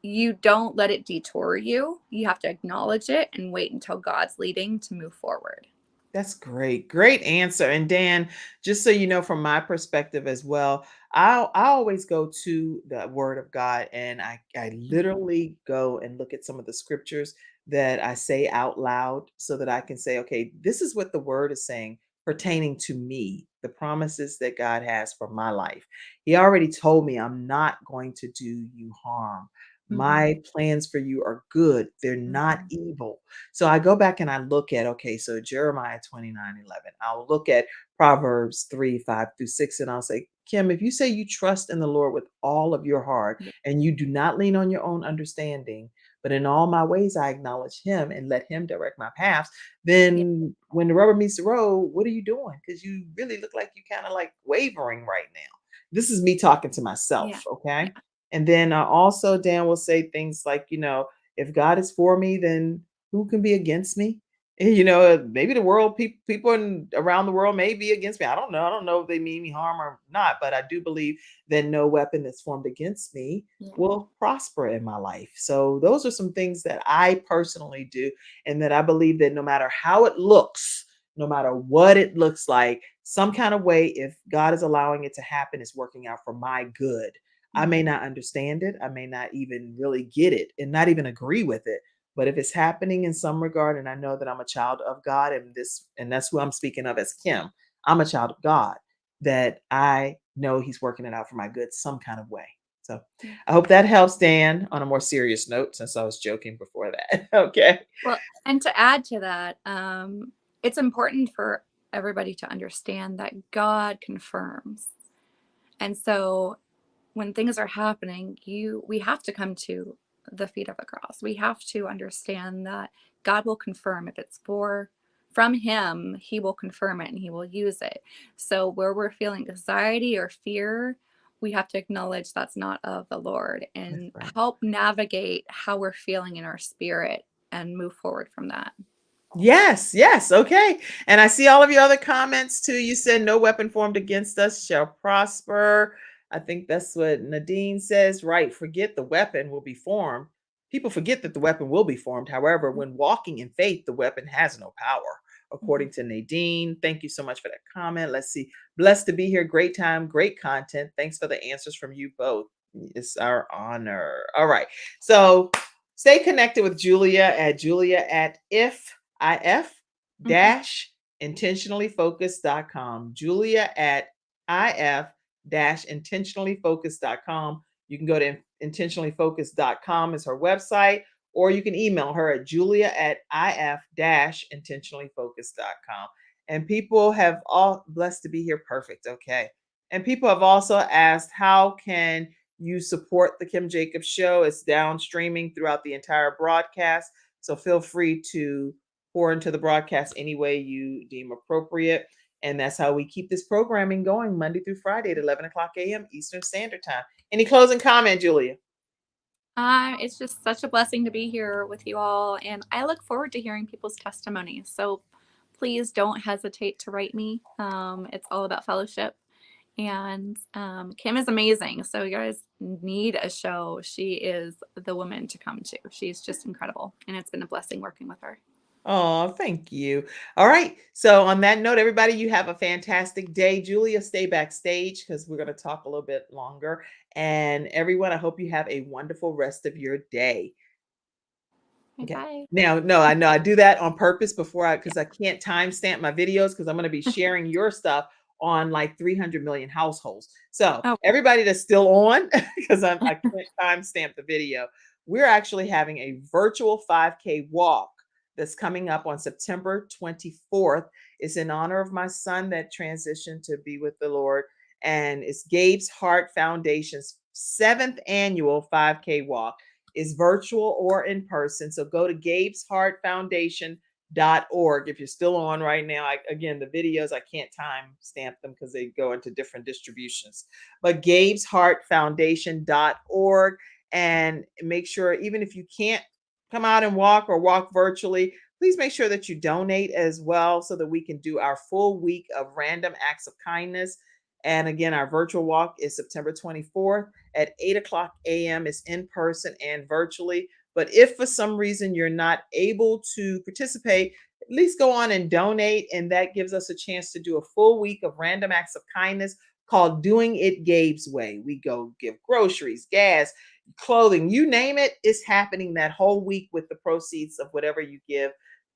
you don't let it detour you. You have to acknowledge it and wait until God's leading to move forward. That's great. Great answer. And Dan, just so you know, from my perspective as well, I always go to the word of God, and I literally go and look at some of the scriptures that I say out loud so that I can say, okay, this is what the word is saying pertaining to me, the promises that God has for my life. He already told me I'm not going to do you harm. My plans for you are good. They're not evil. So I go back and I look at, okay, so Jeremiah 29:11. I'll look at Proverbs 3:5-6, and I'll say, Kim, if you say you trust in the Lord with all of your heart Yeah. and you do not lean on your own understanding, but in all my ways I acknowledge him and let him direct my paths, then when the rubber meets the road, what are you doing? Because you really look like you kind of like wavering right now. This is me talking to myself, Yeah. okay? And then also, Dan will say things like, if God is for me, then who can be against me? And, maybe the world, people around the world may be against me. I don't know. I don't know if they mean me harm or not, but I do believe that no weapon that's formed against me Yeah. will prosper in my life. So those are some things that I personally do, and that I believe that no matter how it looks, no matter what it looks like, some kind of way, if God is allowing it to happen, it's working out for my good. I may not understand it. I may not even really get it and not even agree with it. But if it's happening in some regard, and I know that I'm a child of God, and that's who I'm speaking of as Kim, I'm a child of God, that I know he's working it out for my good some kind of way. So I hope that helps, Dan, on a more serious note, since I was joking before that. Okay. Well, and to add to that, it's important for everybody to understand that God confirms. And so when things are happening, we have to come to the feet of the cross. We have to understand that God will confirm if it's from him, he will confirm it and he will use it. So where we're feeling anxiety or fear, we have to acknowledge that's not of the Lord and That's right. help navigate how we're feeling in our spirit and move forward from that. Yes, yes. Okay. And I see all of your other comments too. You said no weapon formed against us shall prosper. I think that's what Nadine says, right? Forget the weapon will be formed. People forget that the weapon will be formed. However, when walking in faith, the weapon has no power, according to Nadine. Thank you so much for that comment. Let's see. Blessed to be here. Great time, great content. Thanks for the answers from you both. It's our honor. All right. So stay connected with Julia at if-intentionallyfocused.com. Julia at if-intentionallyfocused.com. You can go to intentionallyfocused.com is her website, or you can email her at julia at if-intentionallyfocused.com. And people have all blessed to be here. Perfect. Okay. And people have also asked, how can you support the Kim Jacobs Show? It's down streaming throughout the entire broadcast. So feel free to pour into the broadcast any way you deem appropriate. And that's how we keep this programming going Monday through Friday at 11 o'clock a.m. Eastern Standard Time. Any closing comment, Julia? It's just such a blessing to be here with you all. And I look forward to hearing people's testimonies. So please don't hesitate to write me. It's all about fellowship. And Kim is amazing. So you guys need a show. She is the woman to come to. She's just incredible. And it's been a blessing working with her. Oh, thank you. All right. So on that note, everybody, you have a fantastic day. Julia, stay backstage because we're going to talk a little bit longer. And everyone, I hope you have a wonderful rest of your day. Okay. Bye. Now, no, I know I do that on purpose because I can't timestamp my videos because I'm going to be sharing your stuff on like 300 million households. So everybody that's still on, because I can't timestamp the video, we're actually having a virtual 5K walk that's coming up on September 24th. It's in honor of my son that transitioned to be with the Lord. And it's Gabe's Heart Foundation's 7th annual 5K walk. It's virtual or in person. So go to gabesheartfoundation.org. If you're still on right now, again, the videos, I can't time stamp them because they go into different distributions. But gabesheartfoundation.org. And make sure, even if you can't come out and walk or walk virtually, please make sure that you donate as well so that we can do our full week of random acts of kindness. And again, our virtual walk is September 24th at 8:00 a.m. It's in person and virtually. But if for some reason you're not able to participate, at least go on and donate. And that gives us a chance to do a full week of random acts of kindness called Doing It Gabe's Way. We go give groceries, gas, clothing, you name it. It's happening that whole week with the proceeds of whatever you give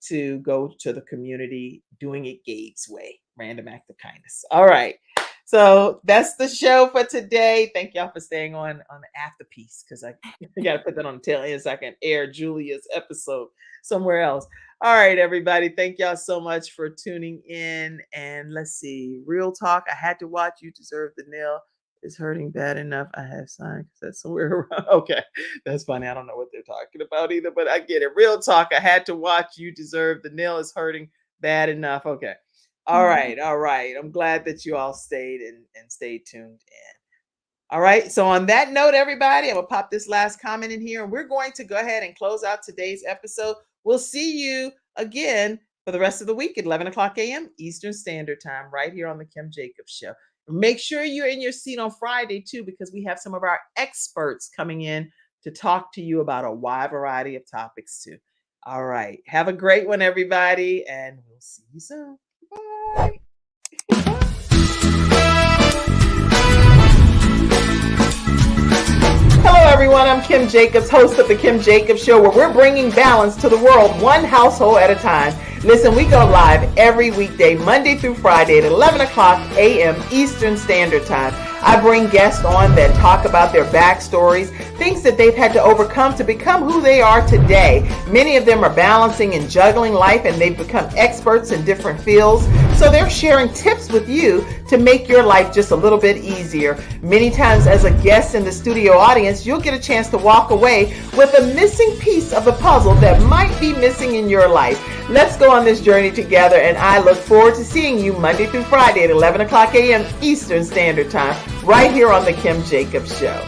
to go to the community. Doing It Gabe's Way, random act of kindness. All right. So that's the show for today. Thank y'all for staying on the after piece, because I got to put that on the tail end so I can air Julia's episode somewhere else. All right, everybody. Thank y'all so much for tuning in. And let's see. Real talk. I had to watch You Deserve the Nail. Is hurting bad enough. I have signed because that's somewhere around. Okay. That's funny. I don't know what they're talking about either, but I get it. Real talk. I had to watch You Deserve the Nail. Is hurting bad enough. Okay. All right. All right. I'm glad that you all stayed and stayed tuned in. All right. So on that note, everybody, I'm going to pop this last comment in here, and we're going to go ahead and close out today's episode. We'll see you again for the rest of the week at 11:00 a.m. Eastern Standard Time, right here on the Kim Jacobs Show. Make sure you're in your seat on Friday too, because we have some of our experts coming in to talk to you about a wide variety of topics too. All right. Have a great one, everybody, and we'll see you soon. Bye. Hello, everyone. I'm Kim Jacobs, host of the Kim Jacobs Show, where we're bringing balance to the world, one household at a time. Listen, we go live every weekday, Monday through Friday at 11:00 a.m. Eastern Standard Time. I bring guests on that talk about their backstories, things that they've had to overcome to become who they are today. Many of them are balancing and juggling life, and they've become experts in different fields. So they're sharing tips with you to make your life just a little bit easier. Many times as a guest in the studio audience, you'll get a chance to walk away with a missing piece of the puzzle that might be missing in your life. Let's go on this journey together, and I look forward to seeing you Monday through Friday at 11:00 a.m. Eastern Standard Time, right here on the Kim Jacobs Show.